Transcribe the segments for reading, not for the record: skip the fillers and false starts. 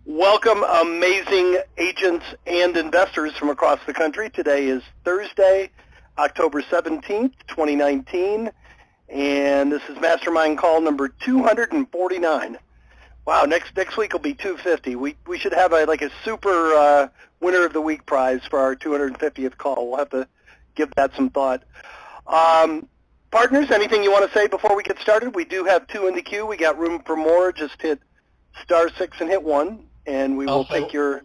Welcome, amazing agents and investors from across the country. Today is Thursday, October 17th, 2019, and this is Mastermind Call number 249. Wow, next week will be 250. We should have a super winner of the week prize for our 250th call. We'll have to give that some thought. Partners, anything you want to say before we get started? We do have two in the queue. We got room for more. Just hit *6 and hit 1. And we will take your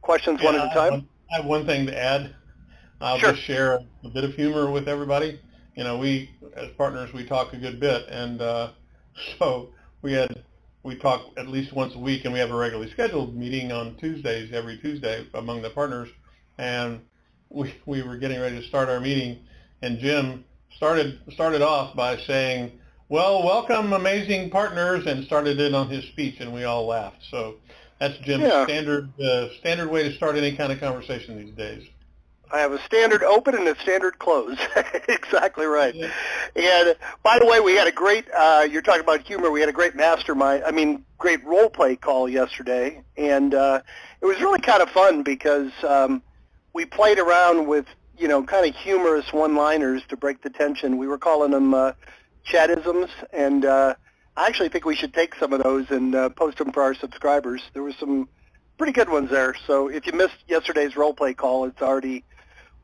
questions one at a time. I have one thing to add. I'll Sure. just share a bit of humor with everybody. You know, we as partners, we talk a good bit, and so we talk at least once a week, and we have a regularly scheduled meeting on Tuesdays, every Tuesday among the partners. And we were getting ready to start our meeting, and Jim started off by saying, "Well, welcome, amazing partners," and started in on his speech, and we all laughed. So that's Jim's standard way to start any kind of conversation these days. I have a standard open and a standard close. Exactly right. Yeah. And by the way, we had a great, you're talking about humor, we had a great great role play call yesterday. And it was really kind of fun because we played around with, kind of humorous one-liners to break the tension. We were calling them chatisms, and I actually think we should take some of those and post them for our subscribers. There were some pretty good ones there. So if you missed yesterday's role play call, it's already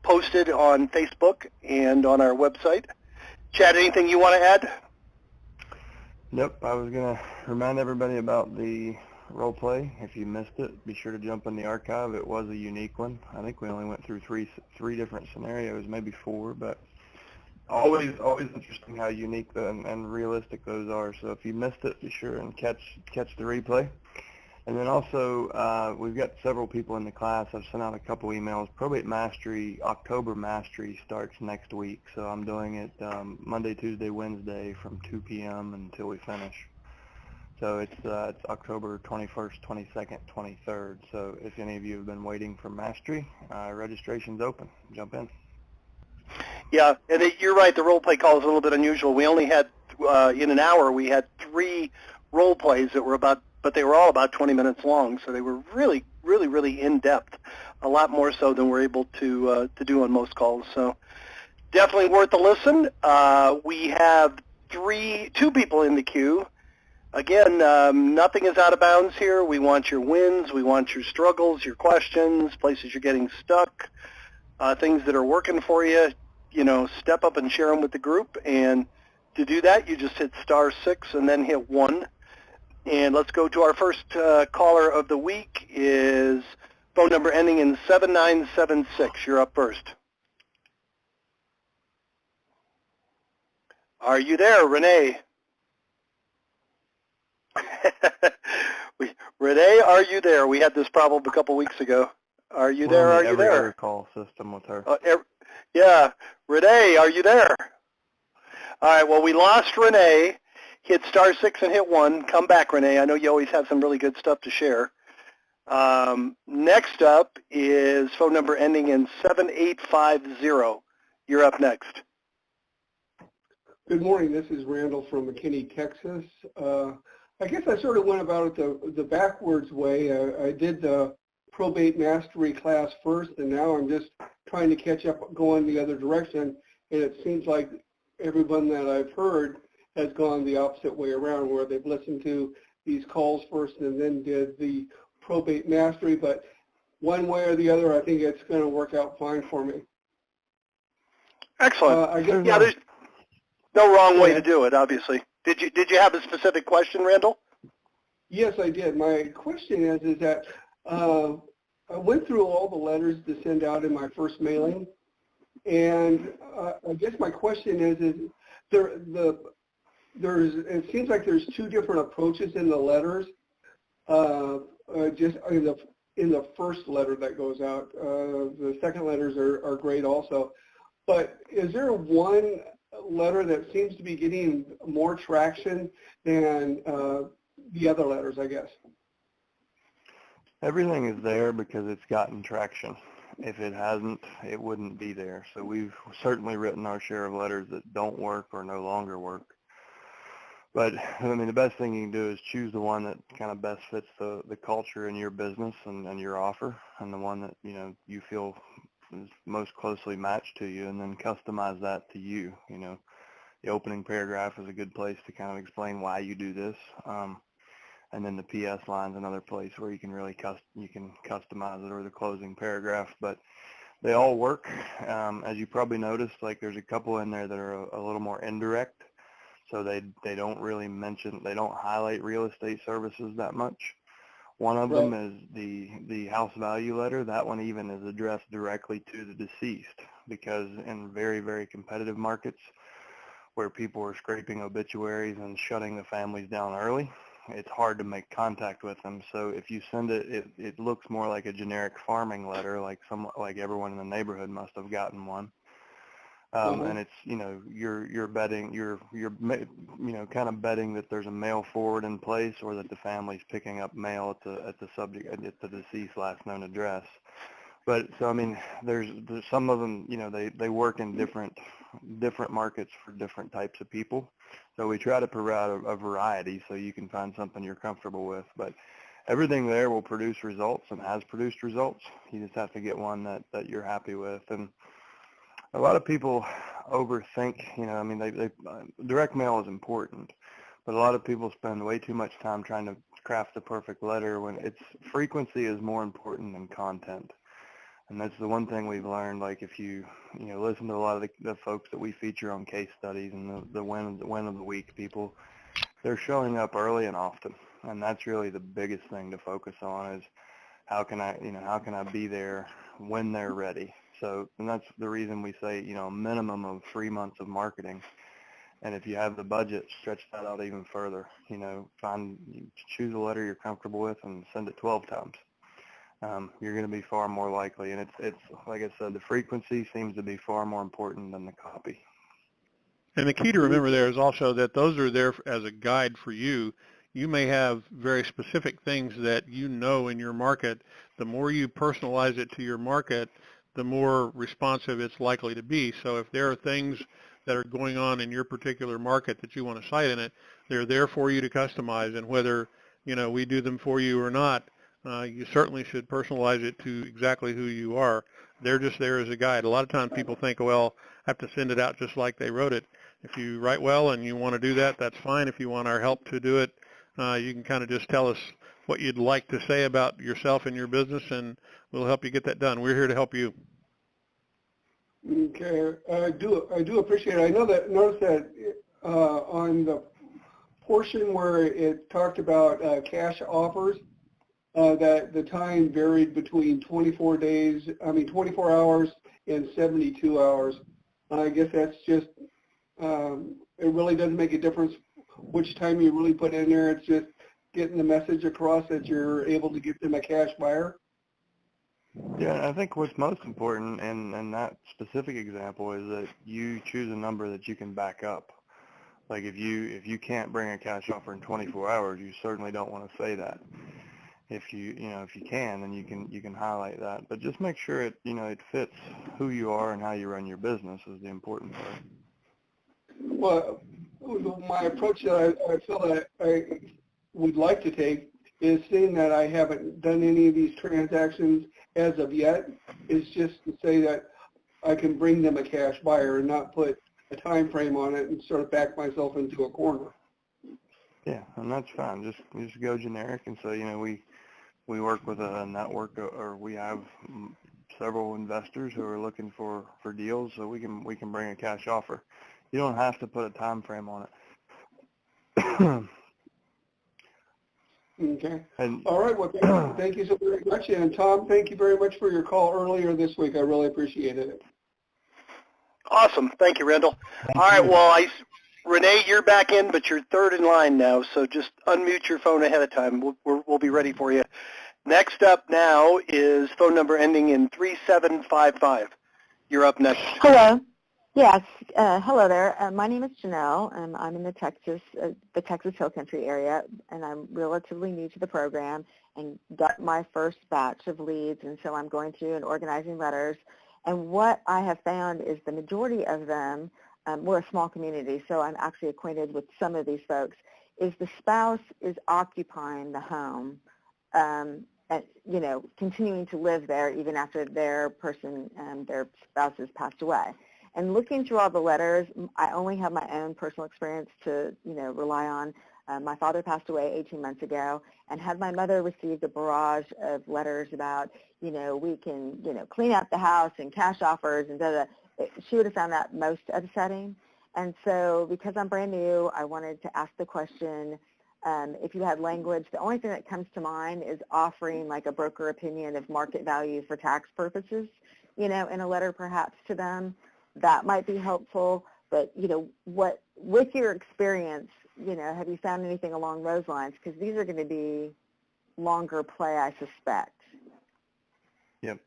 posted on Facebook and on our website. Chad, anything you want to add? Nope. I was going to remind everybody about the role play. If you missed it, be sure to jump in the archive. It was a unique one. I think we only went through three different scenarios, maybe four, but always interesting how unique and realistic those are. So if you missed it, be sure and catch the replay. And then also, we've got several people in the class. I've sent out a couple emails. Probate Mastery, October Mastery starts next week. So I'm doing it Monday, Tuesday, Wednesday from 2 p.m. until we finish. So it's October 21st, 22nd, 23rd. So if any of you have been waiting for Mastery, registration's open. Jump in. Yeah, and you're right. The role play call is a little bit unusual. We only had, in an hour, we had 3 role plays that were but they were all about 20 minutes long, so they were really, really, really in-depth, a lot more so than we're able to do on most calls. So definitely worth a listen. We have 2 people in the queue. Again, nothing is out of bounds here. We want your wins. We want your struggles, your questions, places you're getting stuck, things that are working for you. Step up and share them with the group. And to do that, you just hit *6 and then hit 1. And let's go to our first caller of the week. Is phone number ending in 7976. You're up first. Are you there, Renee? Renee, are you there? We had this problem a couple weeks ago. Are you there? Are you there? Every call system with her. Yeah. Renee, are you there? All right, well, we lost Renee. Hit *6 and hit 1. Come back, Renee. I know you always have some really good stuff to share. Next up is phone number ending in 7850. You're up next. Good morning. This is Randall from McKinney, Texas. I guess I sort of went about it the backwards way. I did the probate mastery class first, and now I'm just trying to catch up, going the other direction. And it seems like everyone that I've heard has gone the opposite way around, where they've listened to these calls first and then did the probate mastery. But one way or the other, I think it's going to work out fine for me. Excellent. There's no wrong way to do it, obviously. Did you have a specific question, Randall? Yes, I did. My question is that I went through all the letters to send out in my first mailing, and I guess my question is it seems like there's 2 different approaches in the letters. Just in the first letter that goes out, the second letters are great also. But is there one letter that seems to be getting more traction than the other letters, I guess? Everything is there because it's gotten traction. If it hasn't, it wouldn't be there. So we've certainly written our share of letters that don't work or no longer work. But I mean, the best thing you can do is choose the one that kind of best fits the culture in your business and your offer, and the one that you feel is most closely matched to you, and then customize that to you. The opening paragraph is a good place to kind of explain why you do this, and then the PS line is another place where you can really customize it, or the closing paragraph. But they all work. As you probably noticed, like there's a couple in there that are a little more indirect. So they don't really they don't highlight real estate services that much. One of them is the house value letter. That one even is addressed directly to the deceased, because in very, very competitive markets where people are scraping obituaries and shutting the families down early, it's hard to make contact with them. So if you send it looks more like a generic farming letter, like everyone in the neighborhood must have gotten one. And it's, you're betting, you're kind of betting that there's a mail forward in place, or that the family's picking up mail at the deceased last known address. But so, I mean, there's some of them, they work in different markets for different types of people. So we try to provide a variety so you can find something you're comfortable with. But everything there will produce results and has produced results. You just have to get one that you're happy with. And a lot of people overthink, direct mail is important, but a lot of people spend way too much time trying to craft the perfect letter when frequency is more important than content. And that's the one thing we've learned. Like if you listen to a lot of the folks that we feature on case studies and the win of the week people, they're showing up early and often. And that's really the biggest thing to focus on, is how can I be there when they're ready. So, and that's the reason we say, a minimum of 3 months of marketing. And if you have the budget, stretch that out even further. Choose a letter you're comfortable with and send it 12 times. You're going to be far more likely. And it's like I said, the frequency seems to be far more important than the copy. And the key to remember there is also that those are there as a guide for you. You may have very specific things that in your market. The more you personalize it to your market, the more responsive it's likely to be. So if there are things that are going on in your particular market that you want to cite in it, they're there for you to customize. And whether, we do them for you or not, you certainly should personalize it to exactly who you are. They're just there as a guide. A lot of times people think, well, I have to send it out just like they wrote it. If you write well and you want to do that, that's fine. If you want our help to do it, you can kind of just tell us what you'd like to say about yourself and your business, and we'll help you get that done. We're here to help you. Okay, I do appreciate it. I noticed that on the portion where it talked about cash offers, that the time varied between 24 hours and 72 hours. I guess that's just, it really doesn't make a difference which time you really put in there. It's just getting the message across that you're able to get them a cash buyer. Yeah, I think what's most important in that specific example is that you choose a number that you can back up. Like if you can't bring a cash offer in 24 hours, you certainly don't want to say that. If you can, then you can highlight that. But just make sure it fits who you are and how you run your business is the important part. Well, my approach that I feel that I would like to take is, seeing that I haven't done any of these transactions as of yet, is just to say that I can bring them a cash buyer and not put a time frame on it and sort of back myself into a corner. Yeah, and that's fine. Just go generic and say, we work with a network, or we have several investors who are looking for deals, so we can bring a cash offer. You don't have to put a time frame on it. Okay. All right. Well, thank you so very much. And Tom, thank you very much for your call earlier this week. I really appreciated it. Awesome. Thank you, Randall. All right. Well, Renee, you're back in, but you're third in line now, so just unmute your phone ahead of time. We'll be ready for you. Next up now is phone number ending in 3755. You're up next. Hello. Yes. Hello there. My name is Janelle, and I'm in the Texas Hill Country area, and I'm relatively new to the program and got my first batch of leads, and so I'm going through and organizing letters. And what I have found is the majority of them we're a small community, so I'm actually acquainted with some of these folks, is the spouse is occupying the home, and, continuing to live there even after their spouse has passed away. And looking through all the letters, I only have my own personal experience to, rely on. My father passed away 18 months ago, and had my mother received a barrage of letters about, we can, clean out the house and cash offers and she would have found that most upsetting. And so because I'm brand new, I wanted to ask the question, if you had language, the only thing that comes to mind is offering like a broker opinion of market value for tax purposes, in a letter perhaps to them. That might be helpful. But, with your experience, have you found anything along those lines? Because these are going to be longer play, I suspect. Yep.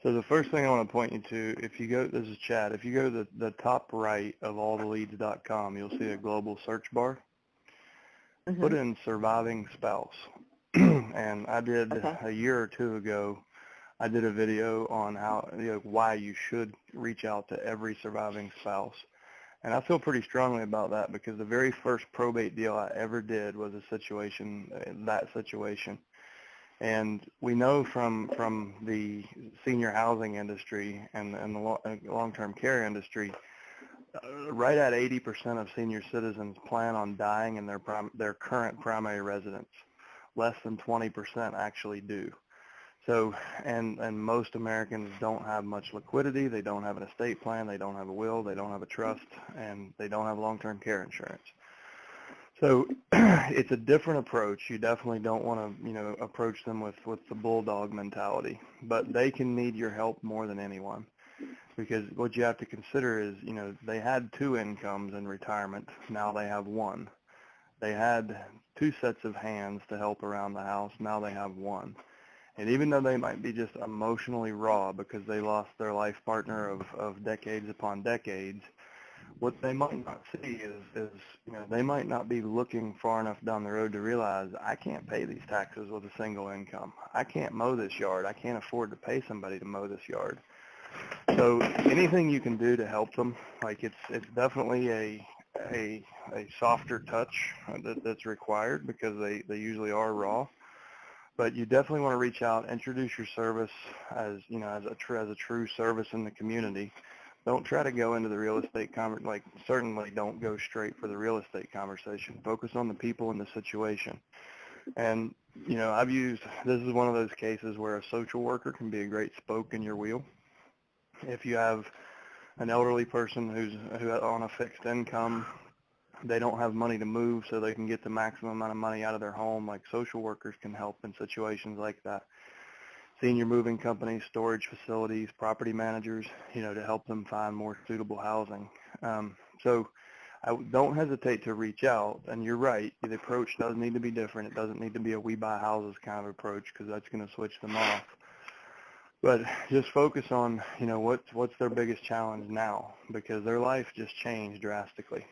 So the first thing I want to point you to, if you go, this is Chad, if you go to the top right of alltheleads.com, you'll see a global search bar. Mm-hmm. Put in surviving spouse. And I did a year or two ago, I did a video on how, why you should reach out to every surviving spouse. And I feel pretty strongly about that because the very first probate deal I ever did was that situation. And we know from the senior housing industry and the long-term care industry, right at 80% of senior citizens plan on dying in their current primary residence. Less than 20% actually do. So, and most Americans don't have much liquidity. They don't have an estate plan. They don't have a will. They don't have a trust, and they don't have long-term care insurance. So it's a different approach. You definitely don't want to, approach them with the bulldog mentality, but they can need your help more than anyone, because what you have to consider is, they had 2 incomes in retirement. Now they have 1. They had 2 sets of hands to help around the house. Now they have 1. And even though they might be just emotionally raw because they lost their life partner of decades upon decades, what they might not see is they might not be looking far enough down the road to realize, I can't pay these taxes with a single income. I can't mow this yard. I can't afford to pay somebody to mow this yard. So anything you can do to help them, like it's definitely a softer touch that's required because they usually are raw. But you definitely want to reach out, introduce your service as a true service in the community. Don't try to go into the real estate certainly don't go straight for the real estate conversation. Focus on the people in the situation. And, this is one of those cases where a social worker can be a great spoke in your wheel. If you have an elderly person who's on a fixed income, they don't have money to move so they can get the maximum amount of money out of their home, like social workers can help in situations like that. Senior moving companies, storage facilities, property managers, to help them find more suitable housing. So I don't hesitate to reach out, and you're right, the approach does need to be different. It doesn't need to be a we buy houses kind of approach because that's going to switch them off. But just focus on, what's their biggest challenge now, because their life just changed drastically.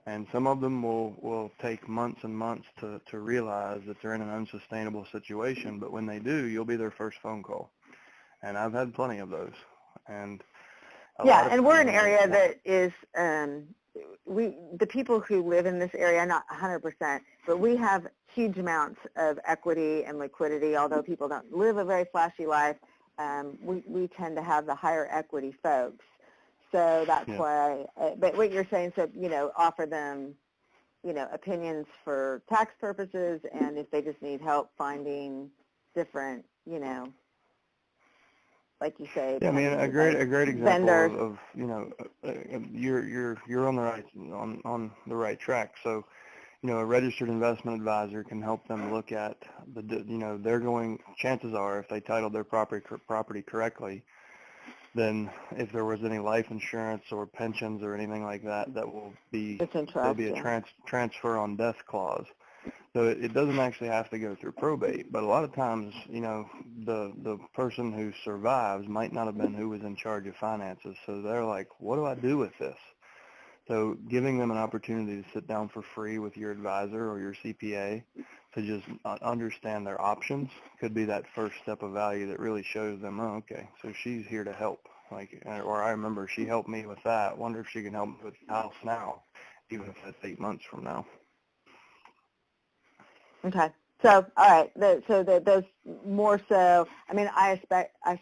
And some of them will take months and months to realize that they're in an unsustainable situation. But when they do, you'll be their first phone call. And I've had plenty of those. And we're an area that is, the people who live in this area, not 100%, but we have huge amounts of equity and liquidity. Although people don't live a very flashy life, we tend to have the higher equity folks. So that's why, but what you're saying, so, offer them, opinions for tax purposes, and if they just need help finding different, like you say. Yeah, I mean, a great example vendors. of you're on the right track. So, a registered investment advisor can help them look at chances are if they titled their property correctly, then if there was any life insurance or pensions or anything like that, there'll be a transfer on death clause. So it doesn't actually have to go through probate. But a lot of times, the person who survives might not have been who was in charge of finances. So they're like, what do I do with this? So giving them an opportunity to sit down for free with your advisor or your CPA to just understand their options could be that first step of value that really shows them, oh, okay, so she's here to help. Like, or I remember she helped me with that. Wonder if she can help me with the house now, even if that's 8 months from now. Okay. So, all right. Those more so. I mean, I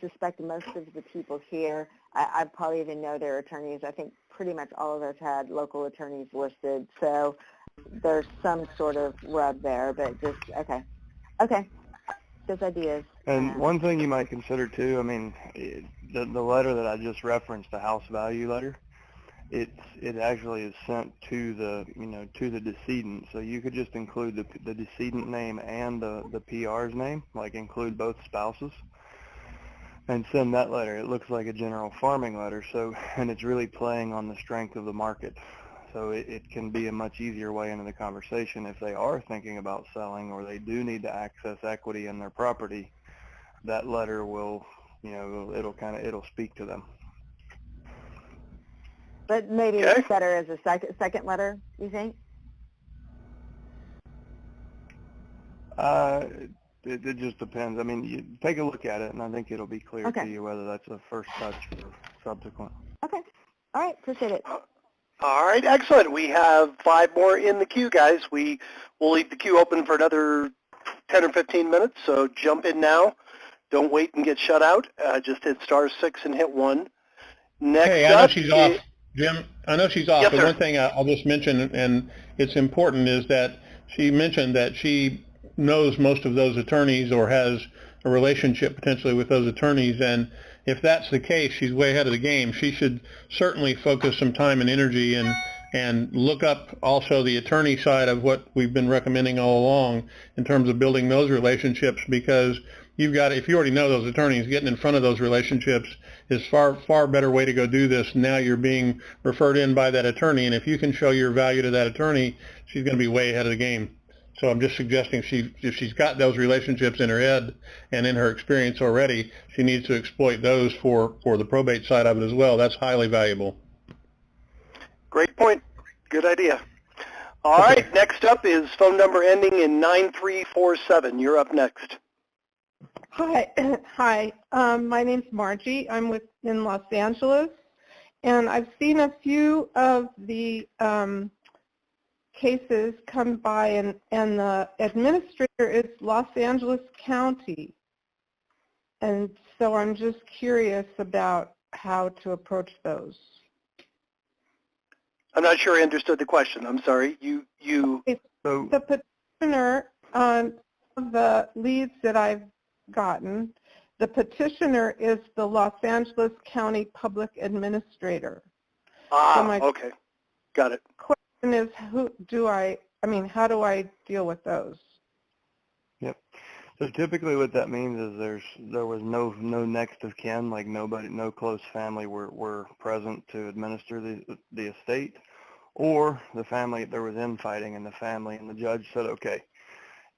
suspect most of the people here, I probably even know their attorneys. I think pretty much all of us had local attorneys listed. So there's some sort of rub there, but just okay. Those ideas. And one thing you might consider too, I mean, the letter that I just referenced, the house value letter, it actually is sent to the decedent. So you could just include the decedent name and the PR's name, like include both spouses, and send that letter. It looks like a general farming letter. So, and it's really playing on the strength of the market. So it can be a much easier way into the conversation if they are thinking about selling or they do need to access equity in their property. That letter will, it'll speak to them. But maybe it's better as a second letter, you think? It just depends. I mean, you take a look at it, and I think it'll be clear to you whether that's a first touch or subsequent. Okay. All right. Appreciate it. All right, excellent. We have 5 more in the queue, guys. We'll leave the queue open for another 10 or 15 minutes, so jump in now. Don't wait and get shut out. Just hit *6 and hit 1. Next hey, I know she's off, Jim. I know she's off, yes, but sir. One thing I'll just mention, and it's important, is that she mentioned that she knows most of those attorneys or has a relationship potentially with those attorneys, and if that's the case, she's way ahead of the game. She should certainly focus some time and energy and look up also the attorney side of what we've been recommending all along in terms of building those relationships, because if you already know those attorneys, getting in front of those relationships is far better way to go do this. Now you're being referred in by that attorney, and if you can show your value to that attorney, she's going to be way ahead of the game. So I'm just suggesting if she's got those relationships in her head and in her experience already, she needs to exploit those for the probate side of it as well. That's highly valuable. Great point. Good idea. All right, next up is phone number ending in 9347. You're up next. Hi. Hi. My name's Margie. I'm in Los Angeles, and I've seen a few of the cases come by, and the administrator is Los Angeles County. And so I'm just curious about how to approach those. I'm not sure I understood the question. I'm sorry. So the petitioner on the leads that I've gotten, the petitioner is the Los Angeles County Public Administrator. Okay. Got it. Question is, how do I deal with those? Yep. So typically what that means is there was no next of kin, like no close family were present to administer the estate, or the family, there was infighting in the family, and the judge said, okay,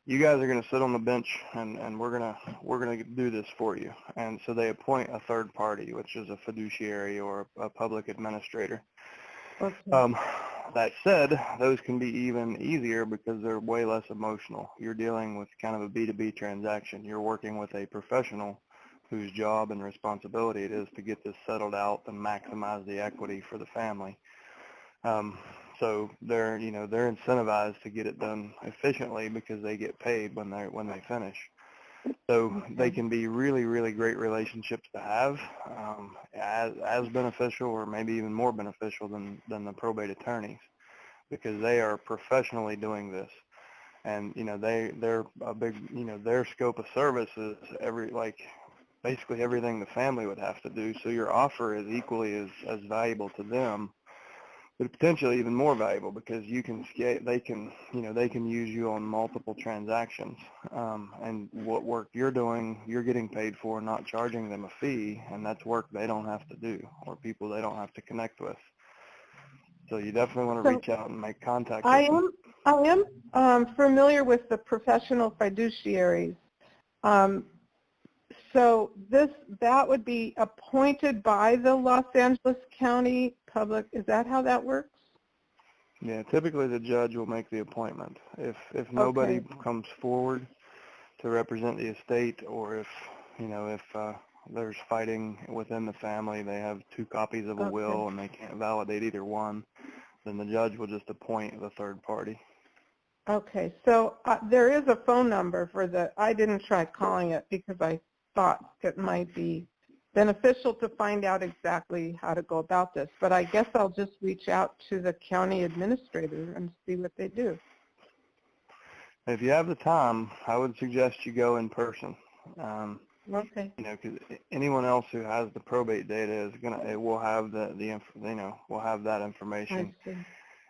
you guys are going to sit on the bench and we're going to do this for you. And so they appoint a third party, which is a fiduciary or a public administrator. Okay. That said, those can be even easier because they're way less emotional. You're dealing with kind of a B2B transaction. You're working with a professional whose job and responsibility it is to get this settled out and maximize the equity for the family. So they're incentivized to get it done efficiently because they get paid when they finish. So they can be really, really great relationships to have, as beneficial or maybe even more beneficial than the probate attorneys, because they are professionally doing this. And they're a big, their scope of service is basically everything the family would have to do. So your offer is equally as valuable to them, but potentially even more valuable because they can use you on multiple transactions, and what work you're doing, you're getting paid for, not charging them a fee, and that's work they don't have to do or people they don't have to connect with. So you definitely want to reach out and make contact with them. I am familiar with the professional fiduciaries. So that would be appointed by the Los Angeles County Public. Is that how that works? Yeah, typically the judge will make the appointment. If nobody comes forward to represent the estate, or if there's fighting within the family, they have 2 copies of a will and they can't validate either one, then the judge will just appoint the third party. Okay, so there is a phone number for I didn't try calling it because I thought it might be beneficial to find out exactly how to go about this, but I guess I'll just reach out to the county administrator and see what they do. If you have the time, I would suggest you go in person. Okay. You know, because anyone else who has the probate data will have will have that information. I see.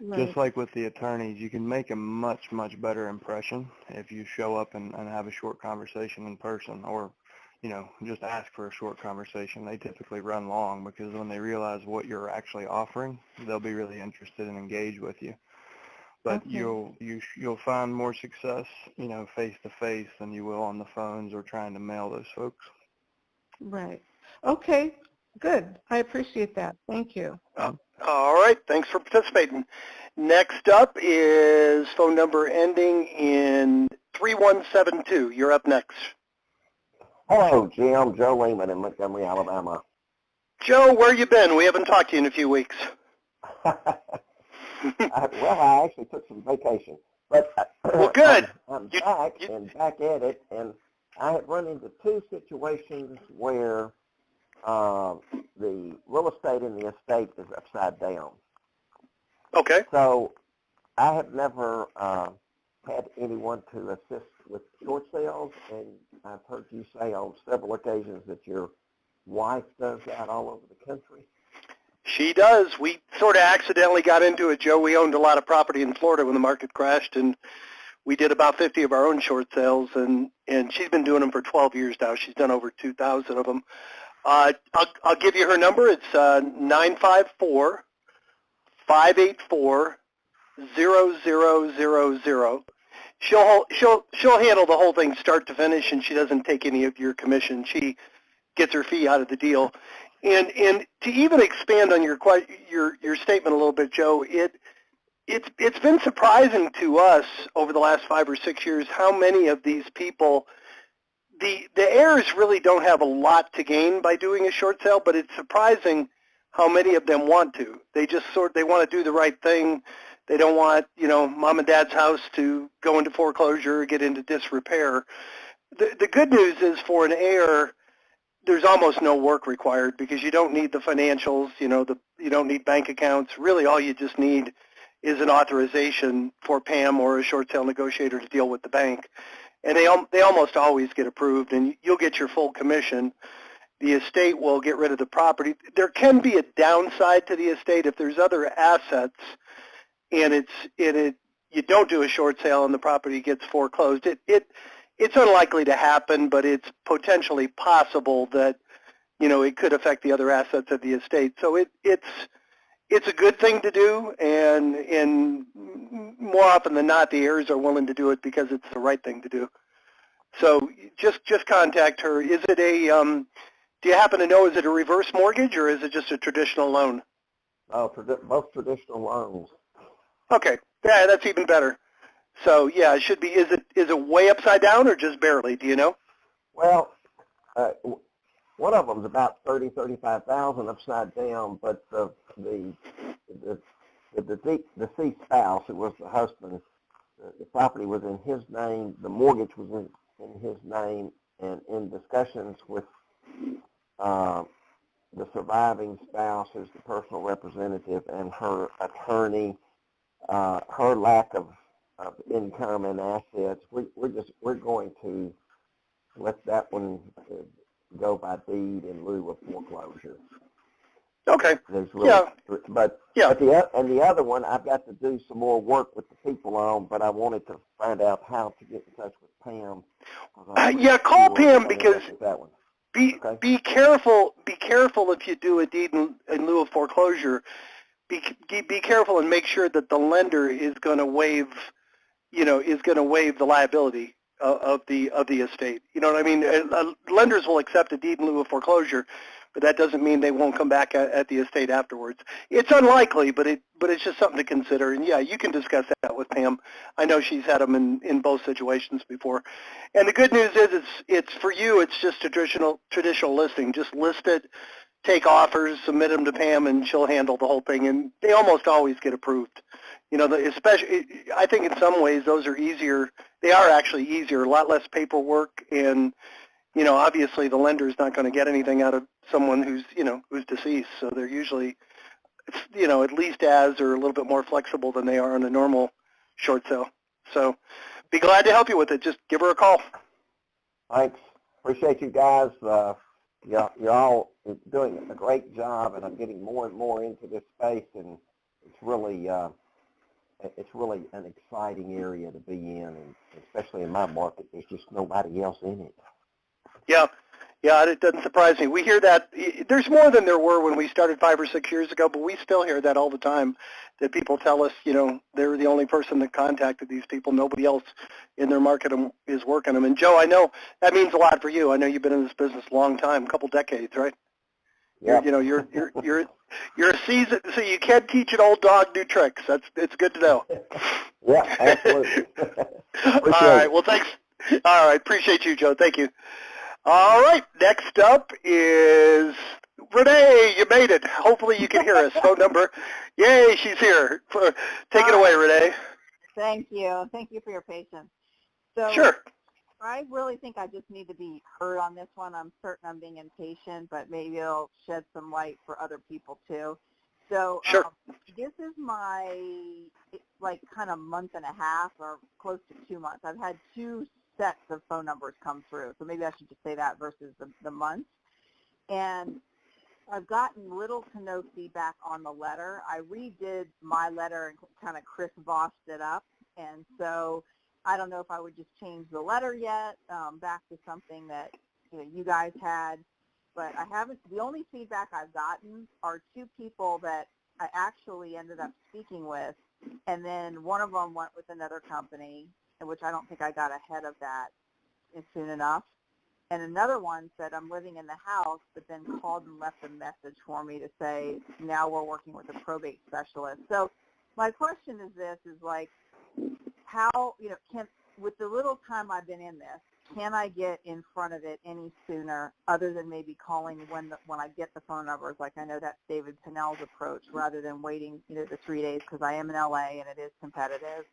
Right. Just like with the attorneys, you can make a much, much better impression if you show up and have a short conversation in person, or, you know, just ask for a short conversation. They typically run long because when they realize what you're actually offering, they'll be really interested and engage with you. But you'll find more success, you know, face to face than you will on the phones or trying to mail those folks. Right. Okay. Good. I appreciate that. Thank you. All right. Thanks for participating. Next up is phone number ending in 3172. You're up next. Hello, Jim. Joe Lehman in Montgomery, Alabama. Joe, where you been? We haven't talked to you in a few weeks. Well, I actually took some vacation. But well, good. I'm back at it, and I have run into 2 situations where the real estate in the estate is upside down. Okay. So I have never had anyone to assist with short sales, and I've heard you say on several occasions that your wife does that all over the country. She does. We sort of accidentally got into it, Joe. We owned a lot of property in Florida when the market crashed, and we did about 50 of our own short sales, and she's been doing them for 12 years now. She's done over 2,000 of them. I'll give you her number. It's 954-584-0000. She'll handle the whole thing start to finish, and she doesn't take any of your commission. She gets her fee out of the deal. And to even expand on your statement a little bit, Joe, it's been surprising to us over the last 5 or 6 years how many of these people, the heirs really don't have a lot to gain by doing a short sale, but it's surprising how many of them want to. They want to do the right thing. They don't want, you know, mom and dad's house to go into foreclosure or get into disrepair. The good news is for an heir, there's almost no work required because you don't need the financials, you know, you don't need bank accounts. Really all you just need is an authorization for Pam or a short sale negotiator to deal with the bank. And they almost always get approved, and you'll get your full commission. The estate will get rid of the property. There can be a downside to the estate if there's other assets and you don't do a short sale and the property gets foreclosed. It's unlikely to happen, but it's potentially possible that, you know, it could affect the other assets of the estate. So it's a good thing to do, and more often than not, the heirs are willing to do it because it's the right thing to do. So just contact her. Is it do you happen to know, is it a reverse mortgage or is it just a traditional loan? Both traditional loans. Okay, yeah, that's even better. So yeah, it should be. Is it way upside down or just barely? Do you know? Well, one of them's about 35,000 upside down, but the deceased spouse, it was the husband, the property was in his name, the mortgage was in his name, and in discussions with the surviving spouse, who's the personal representative, and her attorney, her lack of income and assets, we're going to let that one go by deed in lieu of foreclosure. Okay. But the other one, I've got to do some more work with the people on, but I wanted to find out how to get in touch with Pam. Call Pam because that one. Be careful. Be careful if you do a deed in lieu of foreclosure. Be careful and make sure that the lender is going to waive, the liability of the estate. You know what I mean? Lenders will accept a deed in lieu of foreclosure, but that doesn't mean they won't come back at the estate afterwards. It's unlikely, but it's just something to consider. And yeah, you can discuss that with Pam. I know she's had them in both situations before. And the good news is it's for you. It's just a traditional listing. Just list it, take offers, submit them to Pam, and she'll handle the whole thing. And they almost always get approved. You know, especially I think in some ways those are easier. They are actually easier, a lot less paperwork, and you know, obviously the lender's not going to get anything out of someone who's deceased. So they're usually, you know, at least as or a little bit more flexible than they are on a normal short sale. So be glad to help you with it. Just give her a call. Thanks. Appreciate you guys. You're all doing a great job, and I'm getting more and more into this space, and it's really an exciting area to be in, and especially in my market, there's just nobody else in it. Yeah, it doesn't surprise me. We hear that. There's more than there were when we started 5 or 6 years ago, but we still hear that all the time, that people tell us, you know, they're the only person that contacted these people. Nobody else in their market is working them. And Joe, I know that means a lot for you. I know you've been in this business a long time, a couple decades, right? Yeah. You're a seasoned, so you can't teach an old dog new tricks. It's good to know. Yeah, absolutely. All right. Well, thanks. All right. Appreciate you, Joe. Thank you. All right. Next up is Renee. You made it. Hopefully you can hear us. Phone number. Yay, she's here. Take it away, Renee. Thank you. Thank you for your patience. So, sure. I really think I just need to be heard on this one. I'm certain I'm being impatient, but maybe it'll shed some light for other people too. So sure. This is my kind of month and a half or close to 2 months. I've had 2 sets of phone numbers come through, so maybe I should just say that versus the months. And I've gotten little to no feedback on the letter. I redid my letter and kind of Chris Vossed it up, and so I don't know if I would just change the letter yet back to something that you guys had, but I haven't. The only feedback I've gotten are 2 people that I actually ended up speaking with, and then one of them went with another company, which I don't think I got ahead of that soon enough. And another one said, I'm living in the house, but then called and left a message for me to say, now we're working with a probate specialist. So my question is this, is like, how, with the little time I've been in this, can I get in front of it any sooner other than maybe calling when I get the phone numbers? Like I know that's David Pinnell's approach rather than waiting, the 3 days because I am in LA and it is competitive.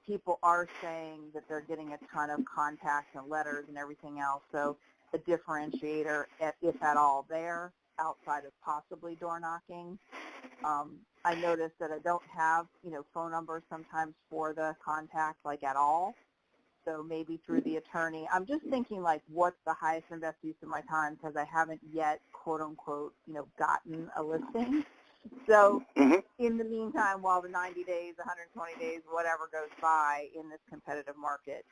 People are saying that they're getting a ton of contacts and letters and everything else. So a differentiator, if at all, there outside of possibly door knocking. I noticed that I don't have, phone numbers sometimes for the contact, like at all. So maybe through the attorney. I'm just thinking, like, what's the highest and best use of my time because I haven't yet, quote unquote, gotten a listing. So in the meantime, while the 90 days, 120 days, whatever goes by in this competitive market,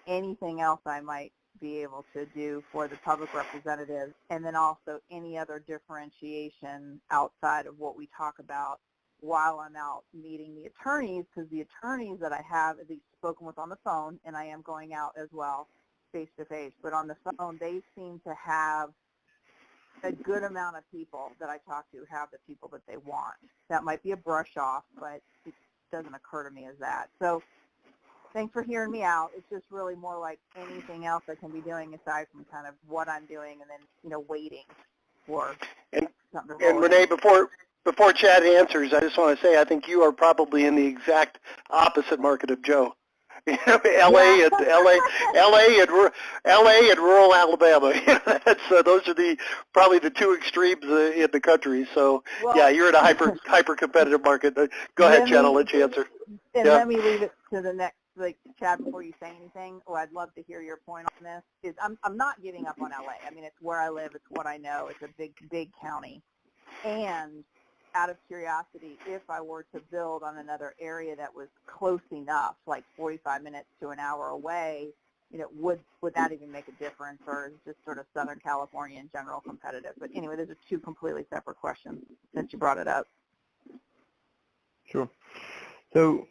anything else I might be able to do for the public representative, and then also any other differentiation outside of what we talk about while I'm out meeting the attorneys, because the attorneys that I have at least spoken with on the phone, and I am going out as well face-to-face, but on the phone they seem to have a good amount of people that I talk to have the people that they want. That might be a brush off, but it doesn't occur to me as that. So thanks for hearing me out. It's just really more like anything else I can be doing aside from kind of what I'm doing and then, waiting for something to roll And Renee, before Chad answers, I just want to say I think you are probably in the exact opposite market of Joe. LA and rural Alabama. Those are probably the 2 extremes in the country. So yeah, you're in a hyper competitive market. Go ahead, Chad. I'll let you answer. And let me leave it to the next, Chad, before you say anything. I'd love to hear your point on this. Is I'm not giving up on LA. I mean, it's where I live. It's what I know. It's a big county. And out of curiosity, if I were to build on another area that was close enough, like 45 minutes to an hour away, would that even make a difference, or is just sort of Southern California in general competitive? But anyway, those are 2 completely separate questions since you brought it up. Sure. So,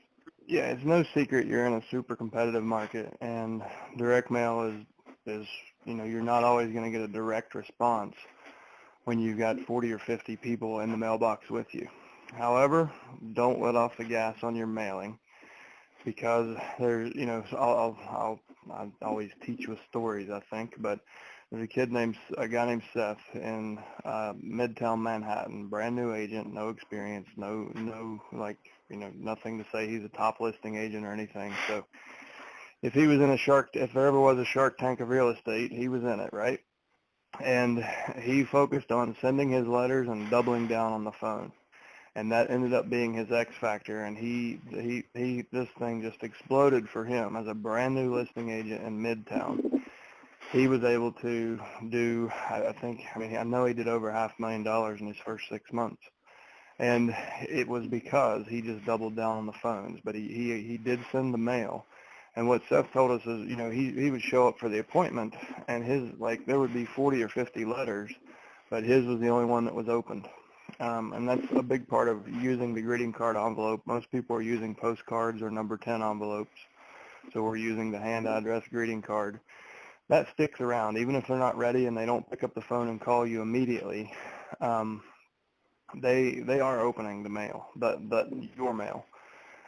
yeah, it's no secret you're in a super competitive market, and direct mail is you're not always going to get a direct response. when you've got 40 or 50 people in the mailbox with you. However, don't let off the gas on your mailing, because there's, you know, I always teach with stories, I think, but there's a guy named Seth in Midtown Manhattan, brand new agent, no experience, no like, you know, nothing to say he's a top listing agent or anything. So if he was in if there ever was a Shark Tank of real estate, he was in it, right? And he focused on sending his letters and doubling down on the phone. And that ended up being his X factor, and this thing just exploded for him as a brand new listing agent in Midtown. He was able to do, I know he did over $500,000 in his first 6 months. And it was because he just doubled down on the phones, but he did send the mail. And what Seth told us is, you know, he would show up for the appointment, and there would be 40 or 50 letters, but his was the only one that was opened. And that's a big part of using the greeting card envelope. Most people are using postcards or number 10 envelopes, so we're using the hand address greeting card. That sticks around. Even if they're not ready and they don't pick up the phone and call you immediately, they are opening the mail, but your mail.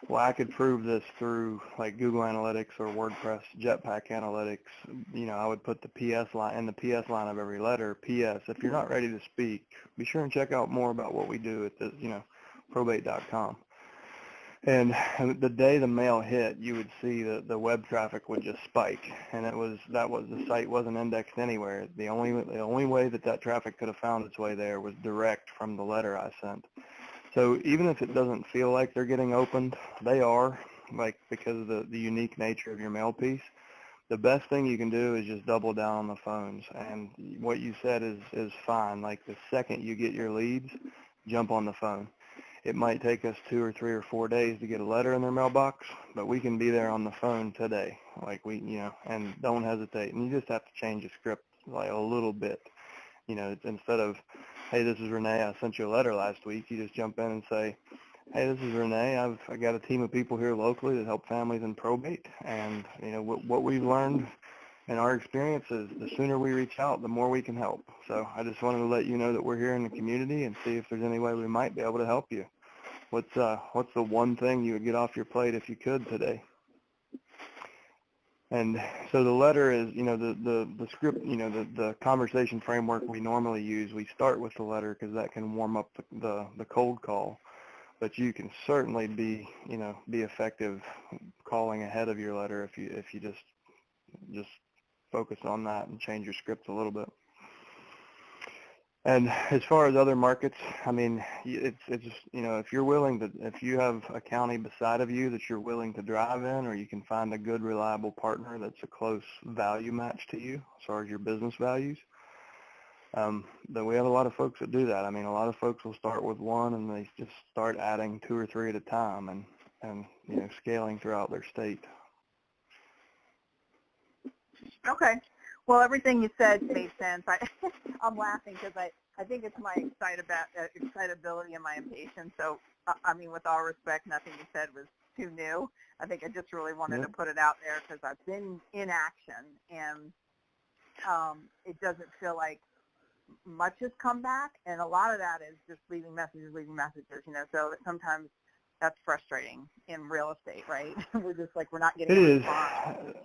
Well, I could prove this through like Google Analytics or WordPress Jetpack Analytics. You know, I would put the PS line in the PS line of every letter. PS, if you're not ready to speak, be sure and check out more about what we do at probate.com. And the day the mail hit, you would see the web traffic would just spike, and the site wasn't indexed anywhere. The only way that traffic could have found its way there was direct from the letter I sent. So even if it doesn't feel like they're getting opened, they are, like, because of the unique nature of your mail piece. The best thing you can do is just double down on the phones. And what you said is fine. Like, the second you get your leads, jump on the phone. It might take us 2 or 3 or 4 days to get a letter in their mailbox, but we can be there on the phone today. Like, and don't hesitate. And you just have to change the script like a little bit. You know, instead of, hey, this is Renee, I sent you a letter last week, you just jump in and say, hey, this is Renee, I got a team of people here locally that help families in probate, and, you know, what we've learned in our experience is the sooner we reach out, the more we can help. So I just wanted to let you know that we're here in the community and see if there's any way we might be able to help you. What's the one thing you would get off your plate if you could today? And so the letter is, you know, the script, you know, the conversation framework we normally use. We start with the letter because that can warm up the cold call. But you can certainly be effective calling ahead of your letter if you just focus on that and change your script a little bit. And as far as other markets, I mean, it's you know, if you have a county beside of you that you're willing to drive in, or you can find a good, reliable partner that's a close value match to you as far as your business values, then we have a lot of folks that do that. I mean, a lot of folks will start with one and they just start adding 2 or 3 at a time and you know, scaling throughout their state. Okay. Well, everything you said made sense. I'm laughing because I think it's my excitability and my impatience. So, I mean, with all respect, nothing you said was too new. I think I just really wanted to put it out there because I've been in action, and it doesn't feel like much has come back. And a lot of that is just leaving messages, you know, so sometimes that's frustrating in real estate, right? We're just like, we're not getting a response.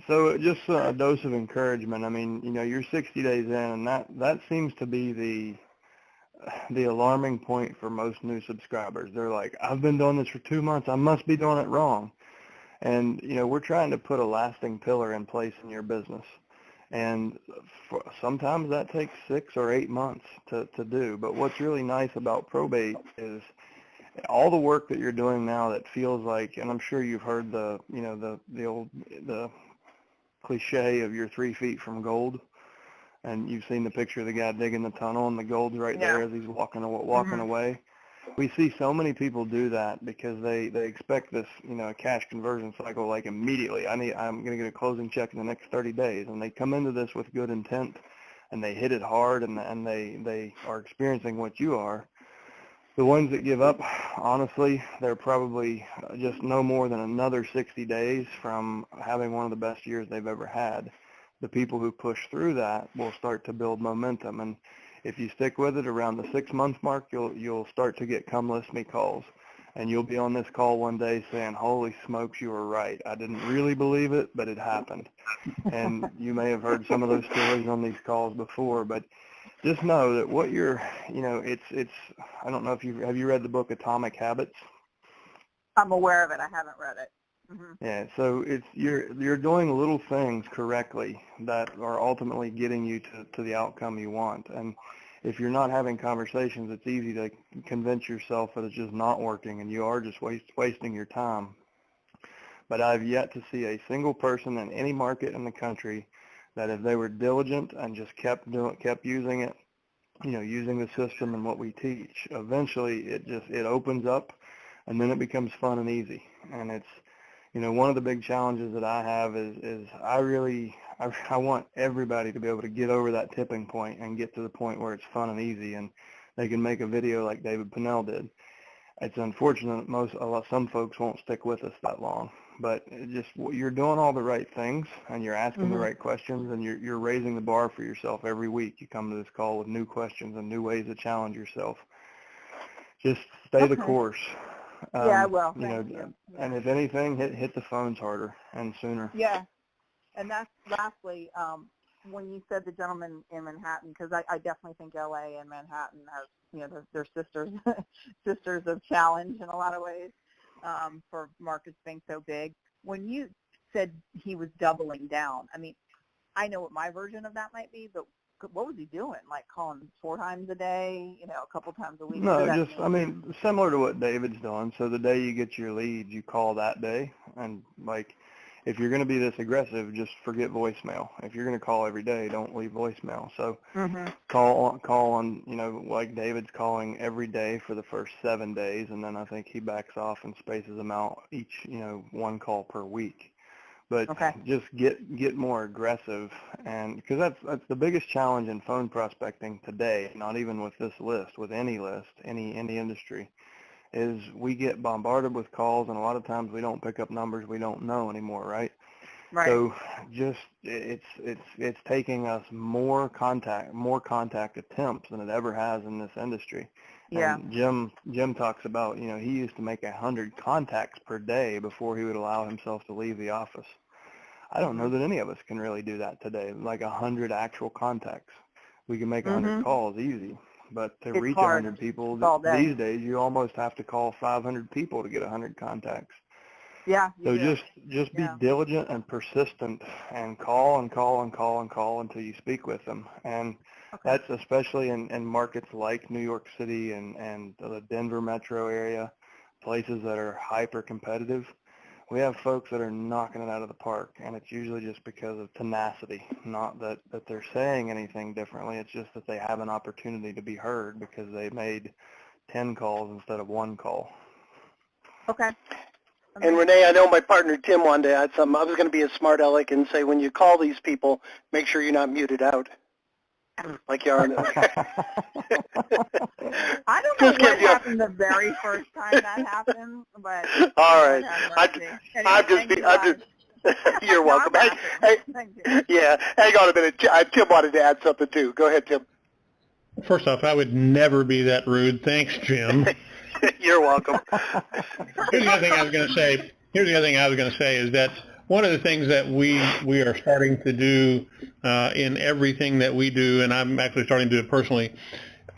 So just a dose of encouragement. I mean, you know, you're 60 days in, and that seems to be the alarming point for most new subscribers. They're like, I've been doing this for 2 months. I must be doing it wrong. And, you know, we're trying to put a lasting pillar in place in your business. And sometimes that takes 6 or 8 months to do. But what's really nice about probate is all the work that you're doing now that feels like, and I'm sure you've heard the cliche of you're 3 feet from gold, and you've seen the picture of the guy digging the tunnel and the gold's right there as he's walking away. We see so many people do that because they expect this, you know, a cash conversion cycle like immediately. I'm going to get a closing check in the next 30 days, and they come into this with good intent, and they hit it hard, and they are experiencing what you are. The ones that give up, honestly, they're probably just no more than another 60 days from having one of the best years they've ever had. The people who push through that will start to build momentum. And if you stick with it around the 6-month mark, you'll start to get come list me calls. And you'll be on this call one day saying, holy smokes, you were right. I didn't really believe it, but it happened. And you may have heard some of those stories on these calls before, but just know that what you're, it's, I don't know if have you read the book Atomic Habits? I'm aware of it. I haven't read it. Mm-hmm. Yeah, so you're doing little things correctly that are ultimately getting you to the outcome you want. And if you're not having conversations, it's easy to convince yourself that it's just not working and you are just wasting your time. But I've yet to see a single person in any market in the country that if they were diligent and just kept using it, using the system and what we teach, eventually it opens up and then it becomes fun and easy. And it's, one of the big challenges that I have is I want everybody to be able to get over that tipping point and get to the point where it's fun and easy and they can make a video like David Pinnell did. It's unfortunate some folks won't stick with us that long, but you're doing all the right things and you're asking the right questions and you're raising the bar for yourself every week. You come to this call with new questions and new ways to challenge yourself. Just stay the course. Yeah, I will. Thank you. Yeah. And if anything, hit the phones harder and sooner. Yeah, and that's lastly, when you said the gentleman in Manhattan, because I definitely think LA and Manhattan are, they're sisters of challenge in a lot of ways for markets being so big. When you said he was doubling down, I mean, I know what my version of that might be, but what was he doing? Like calling 4 times a day, a couple times a week? No, similar to what David's doing. So the day you get your leads, you call that day. And if you're going to be this aggressive, just forget voicemail. If you're going to call every day, don't leave voicemail. So call on, like David's calling every day for the first 7 days. And then I think he backs off and spaces them out each, 1 call per week. But just get more aggressive, and because that's the biggest challenge in phone prospecting today. Not even with this list, with any list, any industry, is we get bombarded with calls, and a lot of times we don't pick up numbers we don't know anymore, right? Right. So just it's taking us more contact attempts than it ever has in this industry. Yeah. And Jim talks about, he used to make 100 contacts per day before he would allow himself to leave the office. I don't know that any of us can really do that today, like 100 actual contacts. We can make 100 calls easy, but to reach 100 people these days, you almost have to call 500 people to get 100 contacts. Yeah. So just be diligent and persistent and call and call and call and call until you speak with them. And that's especially in markets like New York City and the Denver metro area, places that are hyper competitive. We have folks that are knocking it out of the park, and it's usually just because of tenacity, not that they're saying anything differently. It's just that they have an opportunity to be heard because they made 10 calls instead of 1 call. Okay. And Renee, I know my partner Tim wanted to add something. I was going to be a smart aleck and say when you call these people, make sure you're not muted out. Like you are. I don't know what happened the very first time that happened, but all right. You're welcome. Thank you. Yeah, hang on a minute. Tim wanted to add something too. Go ahead, Tim. First off, I would never be that rude. Thanks, Jim. You're welcome. Here's the other thing I was going to say is that one of the things that we are starting to do in everything that we do, and I'm actually starting to do it personally,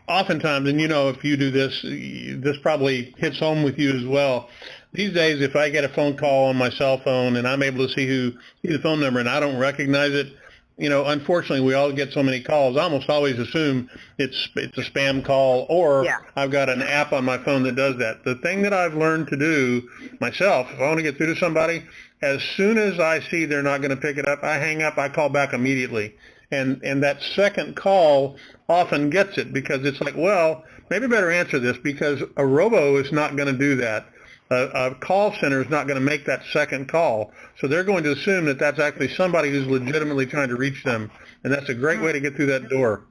oftentimes, and if you do this, this probably hits home with you as well. These days, if I get a phone call on my cell phone and I'm able to see the phone number and I don't recognize it, unfortunately, we all get so many calls. I almost always assume it's a spam call, or I've got an app on my phone that does that. The thing that I've learned to do myself, if I want to get through to somebody, as soon as I see they're not going to pick it up, I hang up, I call back immediately. And that second call often gets it because it's like, well, maybe better answer this because a robo is not going to do that. A call center is not going to make that second call. So they're going to assume that that's actually somebody who's legitimately trying to reach them. And that's a great way to get through that door.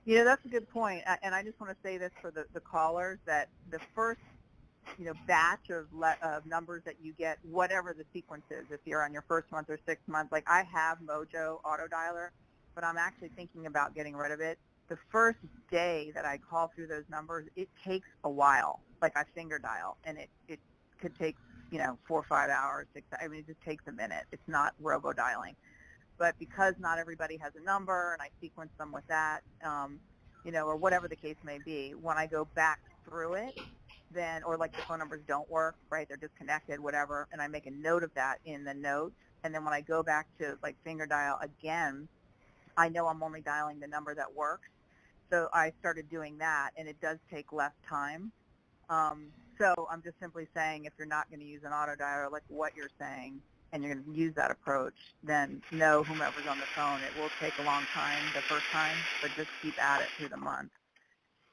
That's a good point. And I just want to say this for the callers, that the first batch of numbers that you get, whatever the sequence is, if you're on your first month or 6th month, like I have Mojo Auto Dialer, but I'm actually thinking about getting rid of it. the first day that I call through those numbers, it takes a while. Like I finger dial, and it could take, 4 or 5 hours. It just takes a minute. It's not robo dialing. But because not everybody has a number, and I sequence them with that, or whatever the case may be, when I go back through it, then, or like the phone numbers don't work, right, they're disconnected, whatever, and I make a note of that in the notes, and then when I go back to like finger dial again, I know I'm only dialing the number that works. So I started doing that, and it does take less time. So I'm just simply saying, if you're not going to use an auto dialer like what you're saying, and you're going to use that approach, then know whomever's on the phone. It will take a long time the first time, but just keep at it through the month.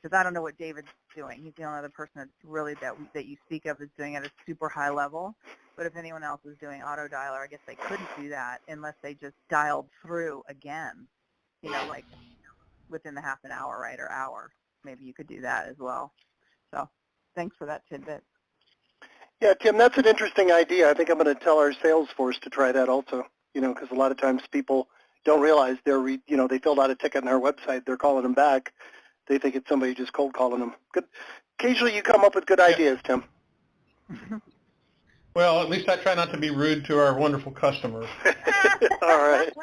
Because I don't know what David's doing. He's the only other person that's really that you speak of is doing it at a super high level. But if anyone else is doing auto dialer, I guess they couldn't do that unless they just dialed through again, like within the half an hour, right, or hour. Maybe you could do that as well. So thanks for that tidbit. Yeah, Tim, that's an interesting idea. I think I'm going to tell our sales force to try that also, because a lot of times people don't realize they filled out a ticket on our website. They're calling them back. They think it's somebody just cold calling them. Good. Occasionally you come up with good ideas, Tim. Well, at least I try not to be rude to our wonderful customers. All right.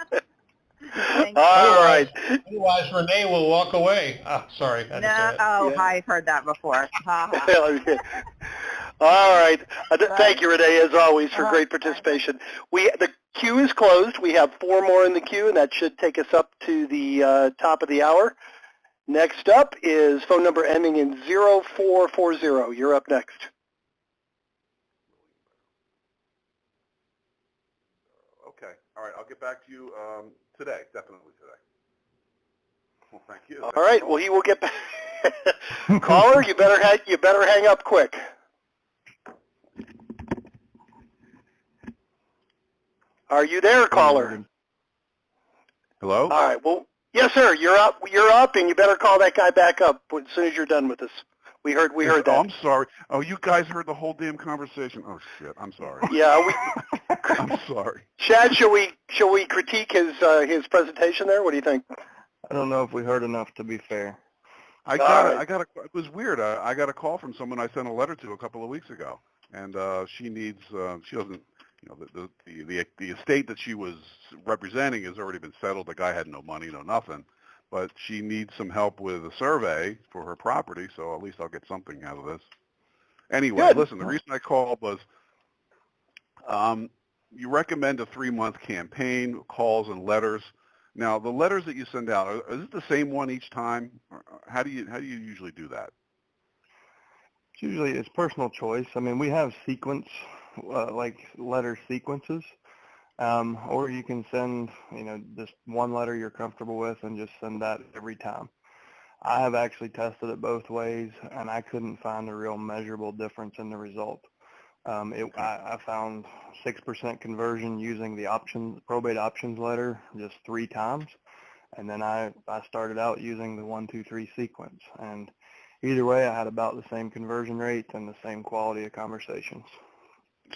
All right. Otherwise, Renee will walk away. Sorry. I've heard that before. All right. Thank you, Renee, as always, for great participation. The queue is closed. We have 4 more in the queue, and that should take us up to the top of the hour. Next up is phone number ending in 0440. You're up next. Okay. All right. I'll get back to you today, definitely today. Well, thank you. All right. Well, he will get back. Caller, you better hang up quick. Are you there, caller? Hello? All right. Well, yes, sir. You're up, and you better call that guy back up as soon as you're done with us. We heard that. Oh, I'm sorry. Oh, you guys heard the whole damn conversation. Oh shit. I'm sorry. Yeah. I'm sorry. Chad, shall we critique his presentation there? What do you think? I don't know if we heard enough, to be fair. It was weird. I got a call from someone I sent a letter to a couple of weeks ago, and she doesn't. The estate that she was representing has already been settled. The guy had no money, no nothing, but she needs some help with a survey for her property, so at least I'll get something out of this. Anyway, Good. Listen, the reason I called was you recommend a 3-month campaign, calls and letters. Now, the letters that you send out, is it the same one each time? Or how do you usually do that? Usually it's personal choice. I mean, we have sequence, like letter sequences, or you can send, just one letter you're comfortable with and just send that every time. I have actually tested it both ways, and I couldn't find a real measurable difference in the result. I found 6% conversion using the probate options letter just 3 times, and then I started out using the 1, 2, 3 sequence, and either way I had about the same conversion rate and the same quality of conversations.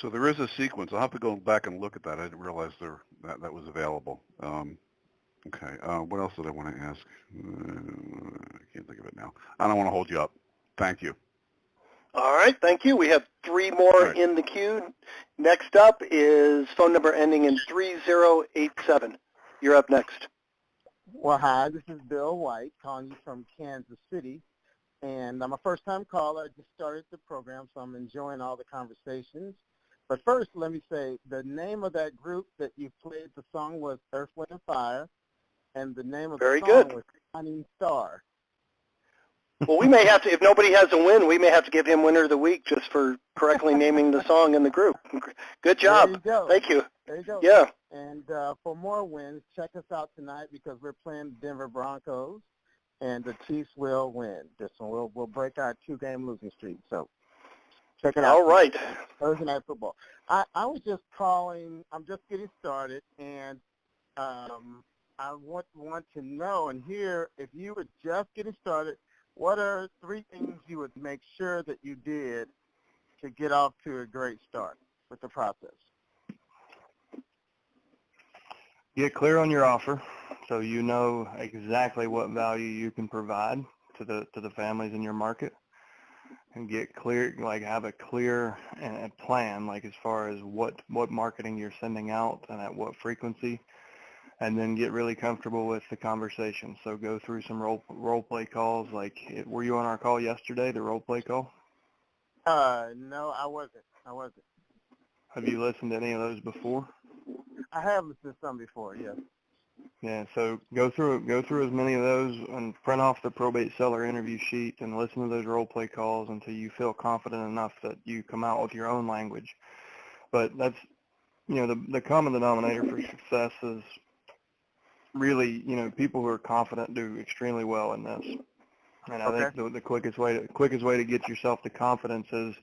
So there is a sequence. I'll have to go back and look at that. I didn't realize that was available. Okay. What else did I want to ask? I can't think of it now. I don't want to hold you up. Thank you. All right. Thank you. We have 3 more in the queue. Next up is phone number ending in 3087. You're up next. Well, hi. This is Bill White calling you from Kansas City. And I'm a first-time caller. I just started the program, so I'm enjoying all the conversations. But first, let me say the name of that group that you played the song was Earth, Wind, and Fire, and the name of the song was Shining Star. Well, we may have to, if nobody has a win, we may have to give him Winner of the Week just for correctly naming the song in the group. Good job. There you go. Thank you. There you go. Yeah. And for more wins, check us out tonight because we're playing the Denver Broncos, and the Chiefs will win. This one, we'll break our 2-game losing streak. So check it out. All right. Thursday Night Football. I was just calling. I'm just getting started, and I want to know and hear, if you were just getting started, what are 3 things you would make sure that you did to get off to a great start with the process? Get clear on your offer. so you know exactly what value you can provide to the families in your market, and get clear, like have a clear plan, like as far as what marketing you're sending out and at what frequency, and then get really comfortable with the conversation. So go through some role play calls. Like, were you on our call yesterday, the role play call? No, I wasn't. Have you listened to any of those before? I have listened to some before, yes. Yeah, so go through as many of those and print off the probate seller interview sheet and listen to those role play calls until you feel confident enough that you come out with your own language. But that's, the common denominator for success is really, people who are confident do extremely well in this. And I think the quickest way to get yourself to confidence is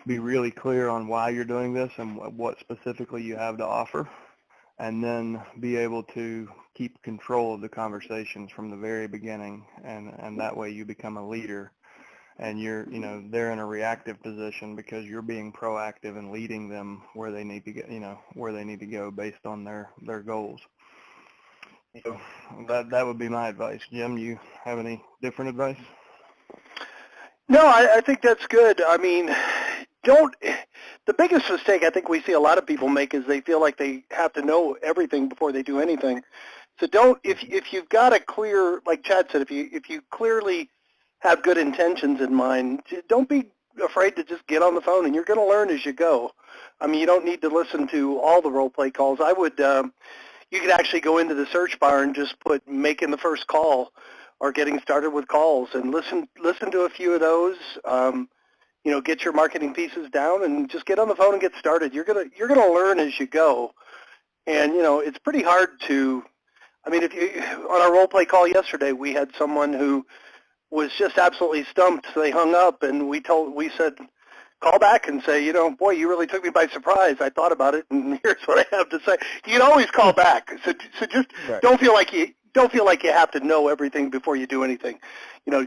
be really clear on why you're doing this and what specifically you have to offer, and then be able to keep control of the conversations from the very beginning, and that way you become a leader, and they're in a reactive position because you're being proactive and leading them where they need to get, where they need to go based on their goals. So that would be my advice. Jim, you have any different advice? No, I think that's good. I mean, the biggest mistake I think we see a lot of people make is they feel like they have to know everything before they do anything. So if you've got a clear, like Chad said, if you clearly have good intentions in mind, don't be afraid to just get on the phone, and you're going to learn as you go. I mean, you don't need to listen to all the role play calls. I would, you could actually go into the search bar and just put making the first call or getting started with calls, and listen to a few of those. Get your marketing pieces down and just get on the phone and get started. You're gonna learn as you go, and it's pretty hard to. I mean, on our role play call yesterday, we had someone who was just absolutely stumped. So they hung up, and we said, call back and say, boy, you really took me by surprise. I thought about it, and here's what I have to say. You can always call back. So just don't feel like you have to know everything before you do anything.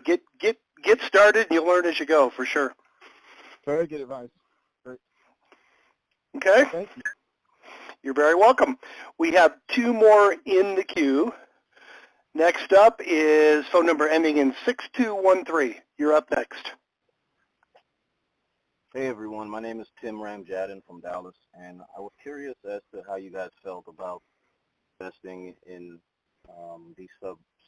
Get started, and you'll learn as you go, for sure. Very good advice. Great. Okay. Thank you. You're very welcome. We have two more in the queue. Next up is phone number ending in 6213. You're up next. Hey everyone, my name is Tim Ramjadin from Dallas, and I was curious as to how you guys felt about investing in these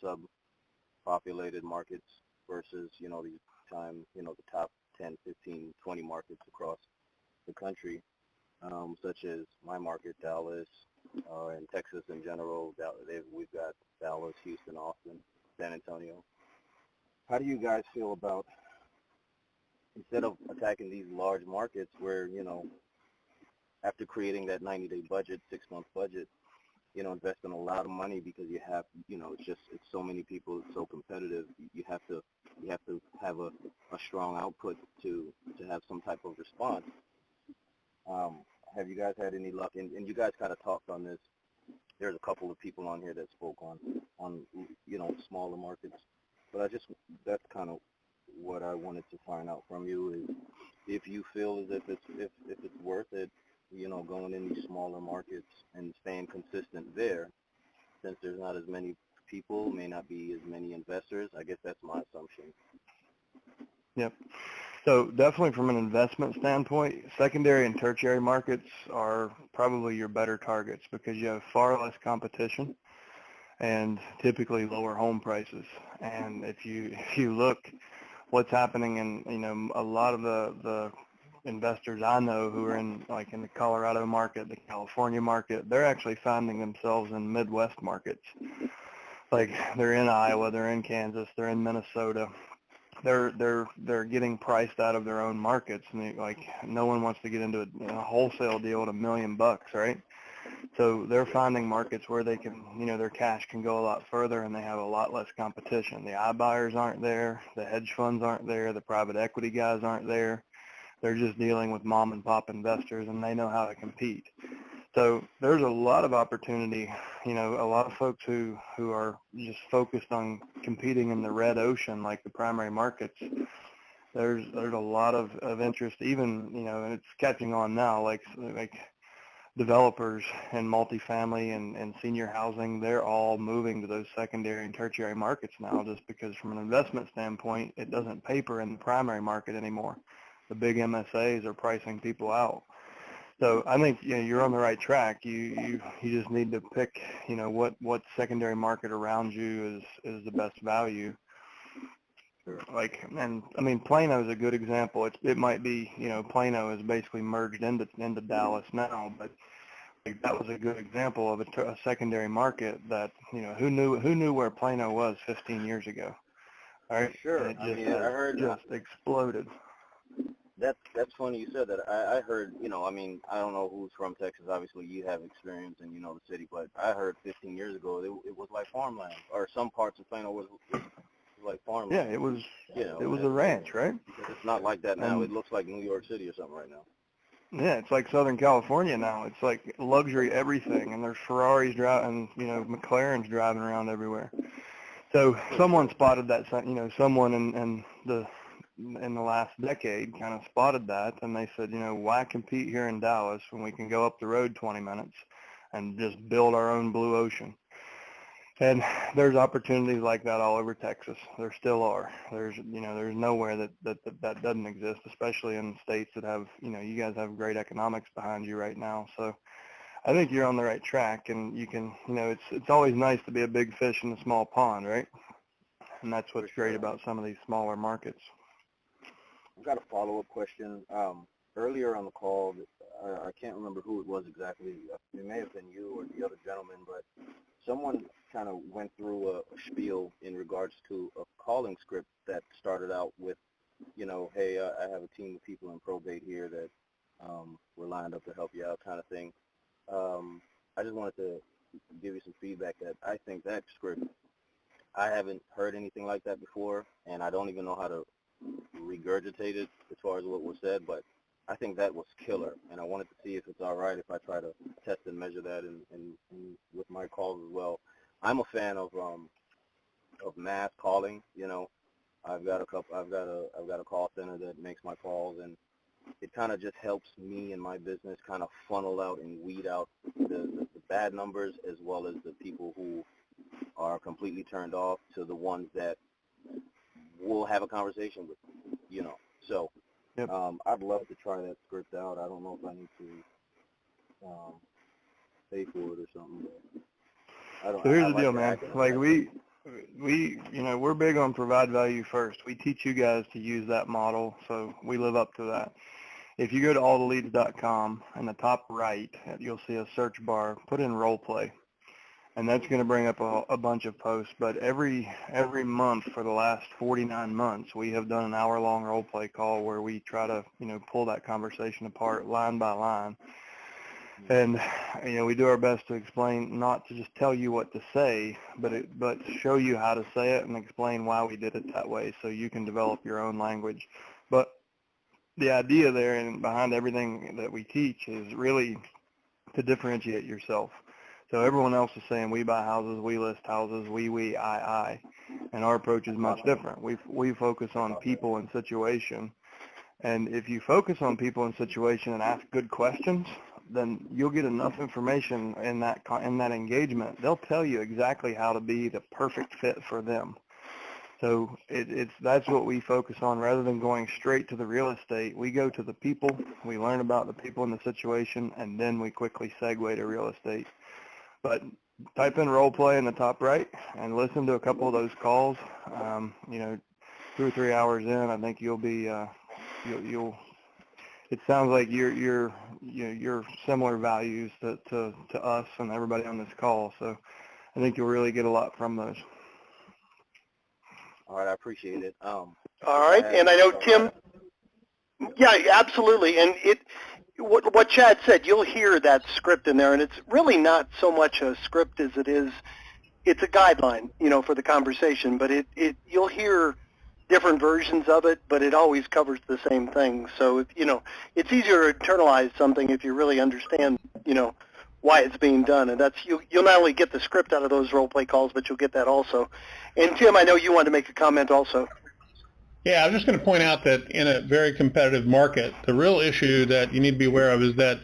sub-populated markets versus, the top 10, 15, 20 markets across the country, such as my market, Dallas, and Texas in general. We've got Dallas, Houston, Austin, San Antonio. How do you guys feel about, instead of attacking these large markets where, after creating that 90-day budget, 6-month budget, investing a lot of money because you have, it's so many people, it's so competitive, you have to have a strong output to have some type of response. Have you guys had any luck? And you guys kind of talked on this. There's a couple of people on here that spoke on smaller markets, but that's kind of what I wanted to find out from you, is if you feel as if it's worth it, going in these smaller markets and staying consistent there, since there's not as many people, may not be as many investors. I guess that's my assumption. Yep. So definitely from an investment standpoint, secondary and tertiary markets are probably your better targets because you have far less competition and typically lower home prices. And if you look what's happening in, a lot of the investors I know who are in the Colorado market, the California market, they're actually finding themselves in Midwest markets. Like they're in Iowa, they're in Kansas, they're in Minnesota. They're getting priced out of their own markets, and no one wants to get into a wholesale deal at $1 million, right? So they're finding markets where they can, their cash can go a lot further, and they have a lot less competition. The iBuyers aren't there, the hedge funds aren't there, the private equity guys aren't there. They're just dealing with mom and pop investors, and they know how to compete. So there's a lot of opportunity, a lot of folks who are just focused on competing in the red ocean, like the primary markets. There's a lot of interest, even, and it's catching on now, like developers and multifamily and senior housing, they're all moving to those secondary and tertiary markets now, just because from an investment standpoint, it doesn't paper in the primary market anymore. The big MSAs are pricing people out. So I think you're on the right track. You just need to pick what secondary market around you is the best value. Like, and I mean, Plano is a good example. It might be, Plano is basically merged into Dallas now, but like, that was a good example of a secondary market that, who knew where Plano was 15 years ago. All right. Sure. And I heard just exploded. That's funny you said that. I heard, I don't know who's from Texas. Obviously, you have experience and you know the city, but I heard 15 years ago it was like farmland, or some parts of Plano was like farmland. Yeah, it was. It was a ranch, right? It's not like that now. It looks like New York City or something right now. Yeah, it's like Southern California now. It's like luxury everything, and there's Ferraris driving, McLarens driving around everywhere. So someone spotted that. Someone in the last decade kind of spotted that, and they said, why compete here in Dallas when we can go up the road 20 minutes and just build our own blue ocean? And there's opportunities like that all over Texas. There still are. There's nowhere that doesn't exist, especially in states that have, you guys have great economics behind you right now. So I think you're on the right track, and you can, it's always nice to be a big fish in a small pond, right? And that's what's great about some of these smaller markets. I've got a follow-up question. Earlier on the call, I can't remember who it was exactly. It may have been you or the other gentleman, but someone kind of went through a spiel in regards to a calling script that started out with, hey, I have a team of people in probate here that we're lined up to help you out, kind of thing. I just wanted to give you some feedback that I think that script, I haven't heard anything like that before, and I don't even know how to regurgitate it as far as what was said, but I think that was killer, and I wanted to see if it's all right if I try to test and measure that and with my calls as well. I'm a fan of mass calling. I've got a call center that makes my calls, and it kind of just helps me and my business kind of funnel out and weed out the bad numbers, as well as the people who are completely turned off, to the ones that we'll have a conversation with, So yep. I'd love to try that script out. I don't know if I need to pay for it or something. So here's the deal, man. Like we're big on provide value first. We teach you guys to use that model, so we live up to that. If you go to alltheleads.com, in the top right, you'll see a search bar. Put in role play, and that's going to bring up a bunch of posts. But every month for the last 49 months, we have done an hour-long role play call where we try to pull that conversation apart line by line. And we do our best to explain, not to just tell you what to say, but show you how to say it and explain why we did it that way, so you can develop your own language. But the idea there and behind everything that we teach is really to differentiate yourself. So everyone else is saying we buy houses, we list houses, I, and our approach is much different. We focus on people and situation, and if you focus on people and situation and ask good questions, then you'll get enough information in that engagement. They'll tell you exactly how to be the perfect fit for them. So that's what we focus on. Rather than going straight to the real estate, we go to the people, we learn about the people in the situation, and then we quickly segue to real estate. But type in role play in the top right and listen to a couple of those calls. 2 or 3 hours in, I think you'll be you'll. It sounds like you're similar values to us and everybody on this call. So I think you'll really get a lot from those. All right, I appreciate it. All right, and I know Tim. Yeah, absolutely. And what Chad said, you'll hear that script in there, and it's really not so much a script as it is. It's a guideline, for the conversation. But you'll hear different versions of it, but it always covers the same thing. So it's easier to internalize something if you really understand, why it's being done. And that's you'll not only get the script out of those role play calls, but you'll get that also. And Tim, I know you wanted to make a comment also. Yeah, I was just going to point out that in a very competitive market, the real issue that you need to be aware of is that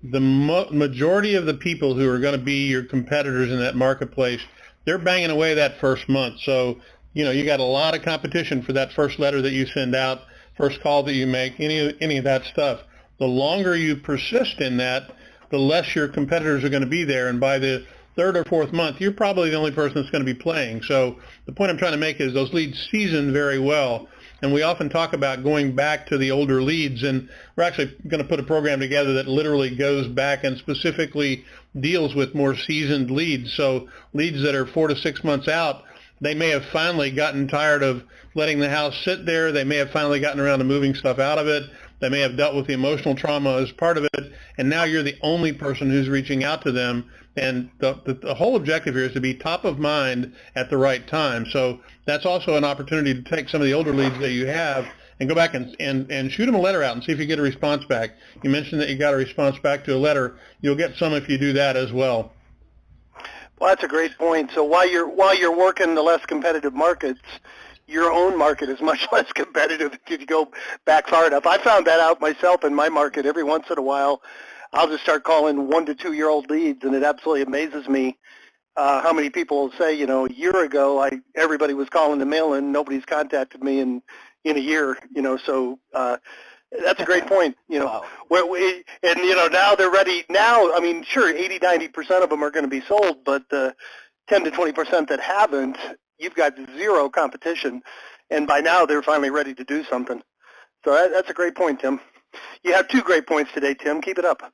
the majority of the people who are going to be your competitors in that marketplace, they're banging away that first month. So, you got a lot of competition for that first letter that you send out, first call that you make, any of that stuff. The longer you persist in that, the less your competitors are going to be there. And by the third or fourth month, you're probably the only person that's going to be playing. So the point I'm trying to make is those leads season very well. And we often talk about going back to the older leads, and we're actually going to put a program together that literally goes back and specifically deals with more seasoned leads. So leads that are 4 to 6 months out, they may have finally gotten tired of letting the house sit there. They may have finally gotten around to moving stuff out of it. They may have dealt with the emotional trauma as part of it, and now you're the only person who's reaching out to them. And the whole objective here is to be top of mind at the right time. So that's also an opportunity to take some of the older leads that you have and go back and shoot them a letter out and see if you get a response back. You mentioned that you got a response back to a letter. You'll get some if you do that as well. Well, that's a great point. So while you're working the less competitive markets, your own market is much less competitive if you go back far enough. I found that out myself in my market. Every once in a while, I'll just start calling 1 to 2 year old leads, and it absolutely amazes me how many people will say, a year ago everybody was calling the mail-in, nobody's contacted me in a year, so that's a great point. Wow. Now they're ready. Now, I mean, sure, 80-90% of them are going to be sold, but 10 to 20% that haven't, you've got zero competition, and by now they're finally ready to do something. So that's a great point, Tim. You have 2 great points today, Tim. Keep it up.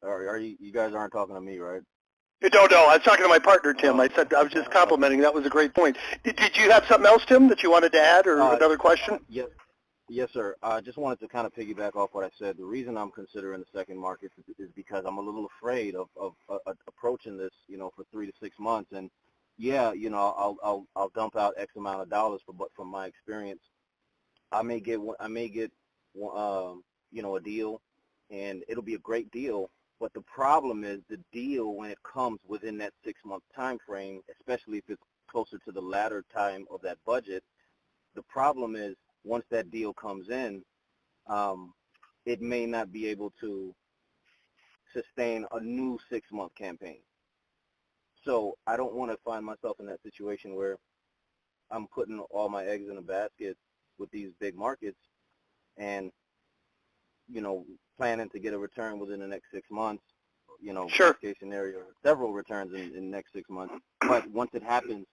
You guys aren't talking to me, right? No, I was talking to my partner, Tim. I was just complimenting. That was a great point. Did you have something else, Tim, that you wanted to add, or another question? Yes, sir. I just wanted to kind of piggyback off what I said. The reason I'm considering the second market is because I'm a little afraid of approaching this, for 3 to 6 months. And yeah, I'll dump out X amount of dollars, but from my experience, I may get a deal, and it'll be a great deal. But the problem is the deal when it comes within that 6-month time frame, especially if it's closer to the latter time of that budget. The problem is once that deal comes in, it may not be able to sustain a new 6-month campaign. So I don't want to find myself in that situation where I'm putting all my eggs in a basket with these big markets and, planning to get a return within the next 6 months, sure. Worst case scenario, several returns in the next 6 months. But once it happens,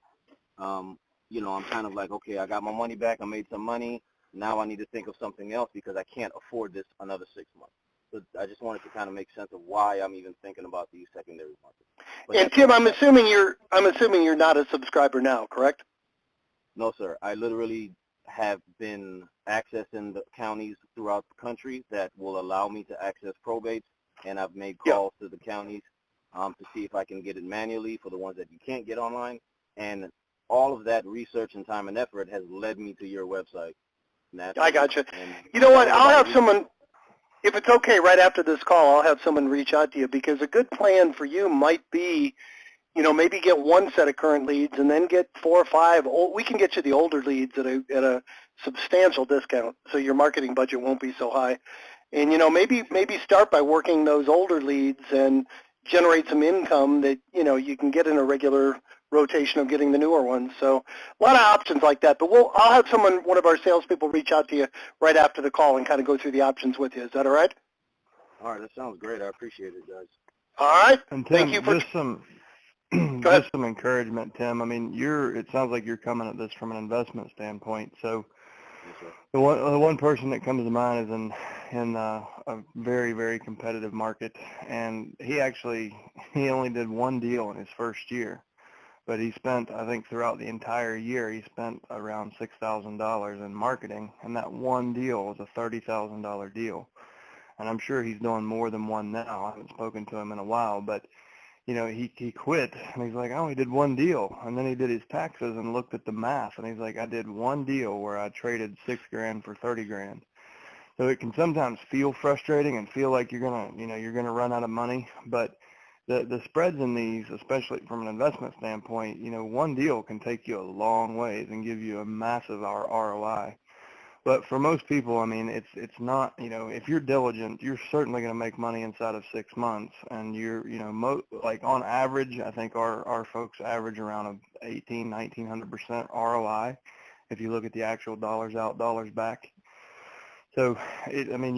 I'm kind of like, okay, I got my money back, I made some money, now I need to think of something else because I can't afford this another 6 months. So I just wanted to kind of make sense of why I'm even thinking about these secondary markets. But and Tim, I'm assuming you're not a subscriber now, correct? No, sir. I literally have been accessing the counties throughout the country that will allow me to access probates, and I've made calls to the counties to see if I can get it manually for the ones that you can't get online. And all of that research and time and effort has led me to your website. I gotcha. You know what? I'll have someone, if it's okay, right after this call, I'll have someone reach out to you, because a good plan for you might be, maybe get 1 set of current leads and then get 4 or 5. We can get you the older leads at a substantial discount, so your marketing budget won't be so high. And maybe start by working those older leads and generate some income that you can get in a regular rotation of getting the newer ones. So a lot of options like that. But I'll have one of our salespeople reach out to you right after the call and kind of go through the options with you. Is that all right? All right, that sounds great. I appreciate it, guys. All right. And Tim, thank you for just some encouragement, Tim. I mean, it sounds like you're coming at this from an investment standpoint. So the one person that comes to mind is in a very, very competitive market, and he only did 1 deal in his first year, but he spent, I think, throughout the entire year, he spent around $6,000 in marketing, and that 1 deal was a $30,000 deal. And I'm sure he's doing more than 1 now. I haven't spoken to him in a while, but he quit, and he's like, I only did 1 deal. And then he did his taxes and looked at the math, and he's like, I did 1 deal where I traded $6,000 for $30,000. So it can sometimes feel frustrating and feel like you're gonna run out of money. But the spreads in these, especially from an investment standpoint, 1 deal can take you a long ways and give you a massive ROI. But for most people, I mean, it's not, you know, if you're diligent, you're certainly going to make money inside of 6 months. And you're, you know, like on average, I think our folks average around a 1900% ROI if you look at the actual dollars out, dollars back. So, I mean,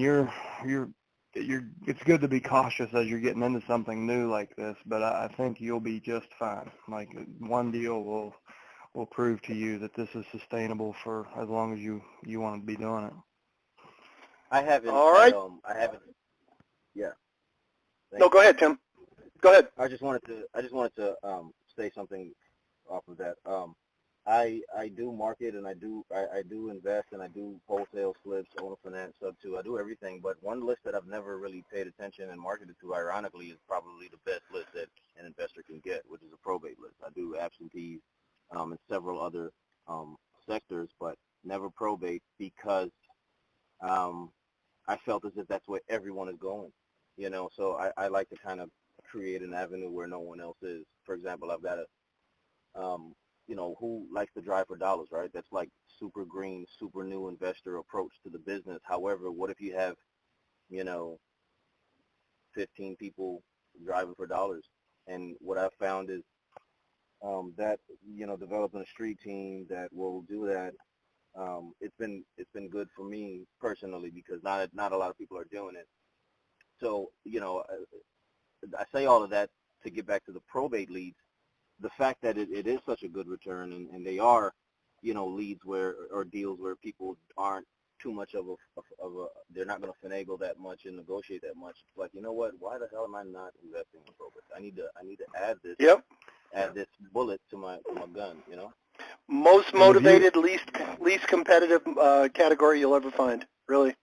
it's good to be cautious as you're getting into something new like this, but I think you'll be just fine. Like one deal will prove to you that this is sustainable for as long as you want to be doing it. I haven't. All right. I haven't. Yeah. No, go ahead, Tim. Go ahead. I just wanted to say something off of that. I do market and I do invest and I do wholesale slips, owner finance, sub-2. I do everything, but one list that I've never really paid attention and marketed to, ironically, is probably the best list that an investor can get, which is a probate list. I do absentees and several other sectors, but never probate because I felt as if that's where everyone is going, you know. So I like to kind of create an avenue where no one else is. For example, I've got you know, who likes to drive for dollars, right? That's like super green, super new investor approach to the business. However, what if you have, you know, 15 people driving for dollars? And what I've found is that, you know, developing a street team that will do that, it's been good for me personally because not a lot of people are doing it. So, you know, I say all of that to get back to the probate leads. The fact that it is such a good return and they are, you know, leads or deals where people aren't too much of a they're not going to finagle that much and negotiate that much. It's like, you know what? Why the hell am I not investing in probate? I need to add this. Yep. Add this bullet to my gun. You know. Most motivated, least competitive category you'll ever find. Really.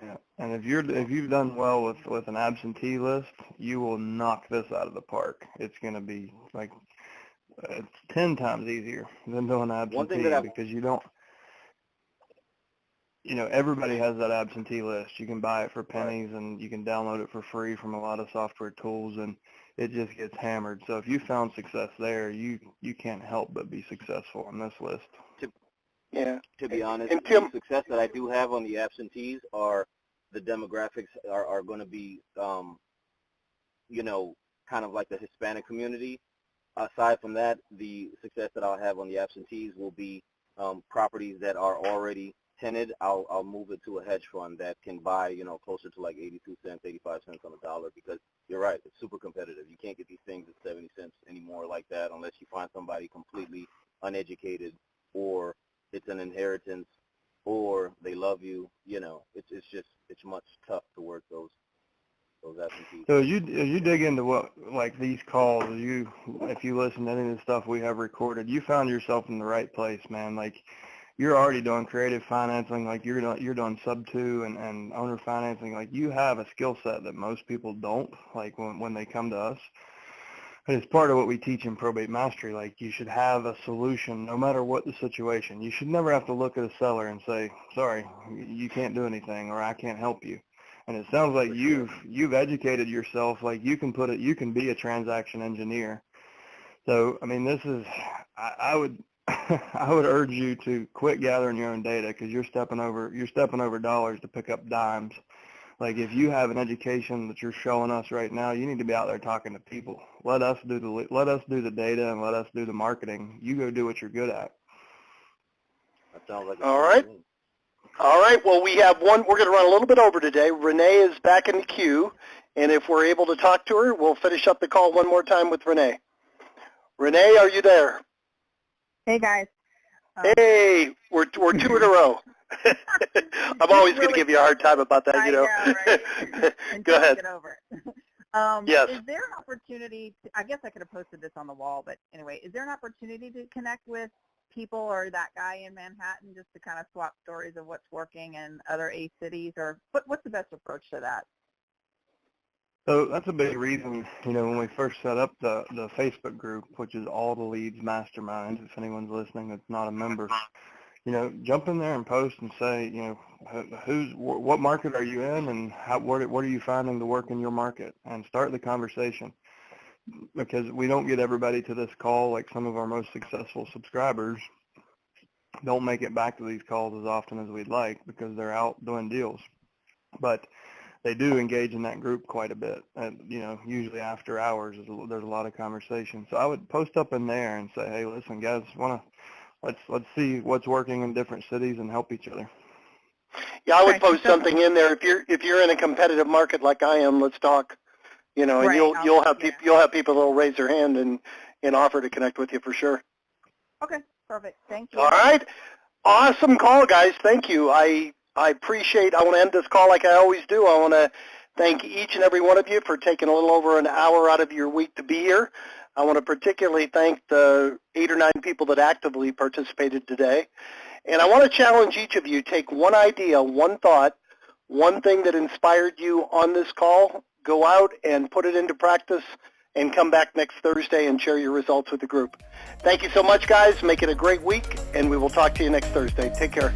Yeah, and if you've done well with an absentee list, you will knock this out of the park. It's going to be like it's 10 times easier than doing absentee because you don't. You know, everybody has that absentee list. You can buy it for pennies and you can download it for free from a lot of software tools, and it just gets hammered. So if you found success there, you can't help but be successful on this list. Yeah. To be honest, and Tim, the success that I do have on the absentees are the demographics are going to be, you know, kind of like the Hispanic community. Aside from that, the success that I'll have on the absentees will be properties that are already tenanted. I'll move it to a hedge fund that can buy, you know, closer to like 82 cents, 85 cents on the dollar because you're right, it's super competitive. You can't get these things at 70 cents anymore like that unless you find somebody completely uneducated or it's an inheritance, or they love you. You know, it's much tough to work those absentees. So you dig into what like these calls, if you listen to any of the stuff we have recorded, you found yourself in the right place, man. Like you're already doing creative financing, like you're doing sub-2 and owner financing. Like you have a skill set that most people don't. Like when they come to us. And it's part of what we teach in Probate Mastery. Like you should have a solution no matter what the situation. You should never have to look at a seller and say, sorry, you can't do anything or I can't help you. And it sounds like you've educated yourself. Like you can be a transaction engineer. So, I mean, this is, I would urge you to quit gathering your own data because you're stepping over dollars to pick up dimes. Like if you have an education that you're showing us right now, you need to be out there talking to people. Let us do the data and let us do the marketing. You go do what you're good at. That sounds like all right. All right. Well, we have one. We're going to run a little bit over today. Renee is back in the queue, and if we're able to talk to her, we'll finish up the call one more time with Renee. Renee, are you there? Hey guys. Hey, we're 2 in a row. I'm always going to give you a hard time about that, you know. I know, right? Go ahead. Get over it. Yes. Is there an opportunity, I guess I could have posted this on the wall, but anyway, is there an opportunity to connect with people or that guy in Manhattan just to kind of swap stories of what's working in other A cities, or what's the best approach to that? So that's a big reason, you know, when we first set up the Facebook group, which is All the Leads Mastermind, if anyone's listening that's not a member, you know, jump in there and post and say, you know, what market are you in and what are you finding to work in your market, and start the conversation, because we don't get everybody to this call like some of our most successful subscribers. don't make it back to these calls as often as we'd like because they're out doing deals. But they do engage in that group quite a bit. And, you know, usually after hours, there's a lot of conversation. So I would post up in there and say, hey, listen, guys, let's see what's working in different cities and help each other. Yeah, I would post something in there. If you're in a competitive market like I am, let's talk. You know, and right. you'll have people that'll raise their hand and offer to connect with you for sure. Okay, perfect. Thank you. All right. Awesome call, guys. Thank you. I appreciate, I want to end this call like I always do. I want to thank each and every one of you for taking a little over an hour out of your week to be here. I want to particularly thank the 8 or 9 people that actively participated today. And I want to challenge each of you, take one idea, one thought, one thing that inspired you on this call, go out and put it into practice and come back next Thursday and share your results with the group. Thank you so much, guys. Make it a great week, and we will talk to you next Thursday. Take care.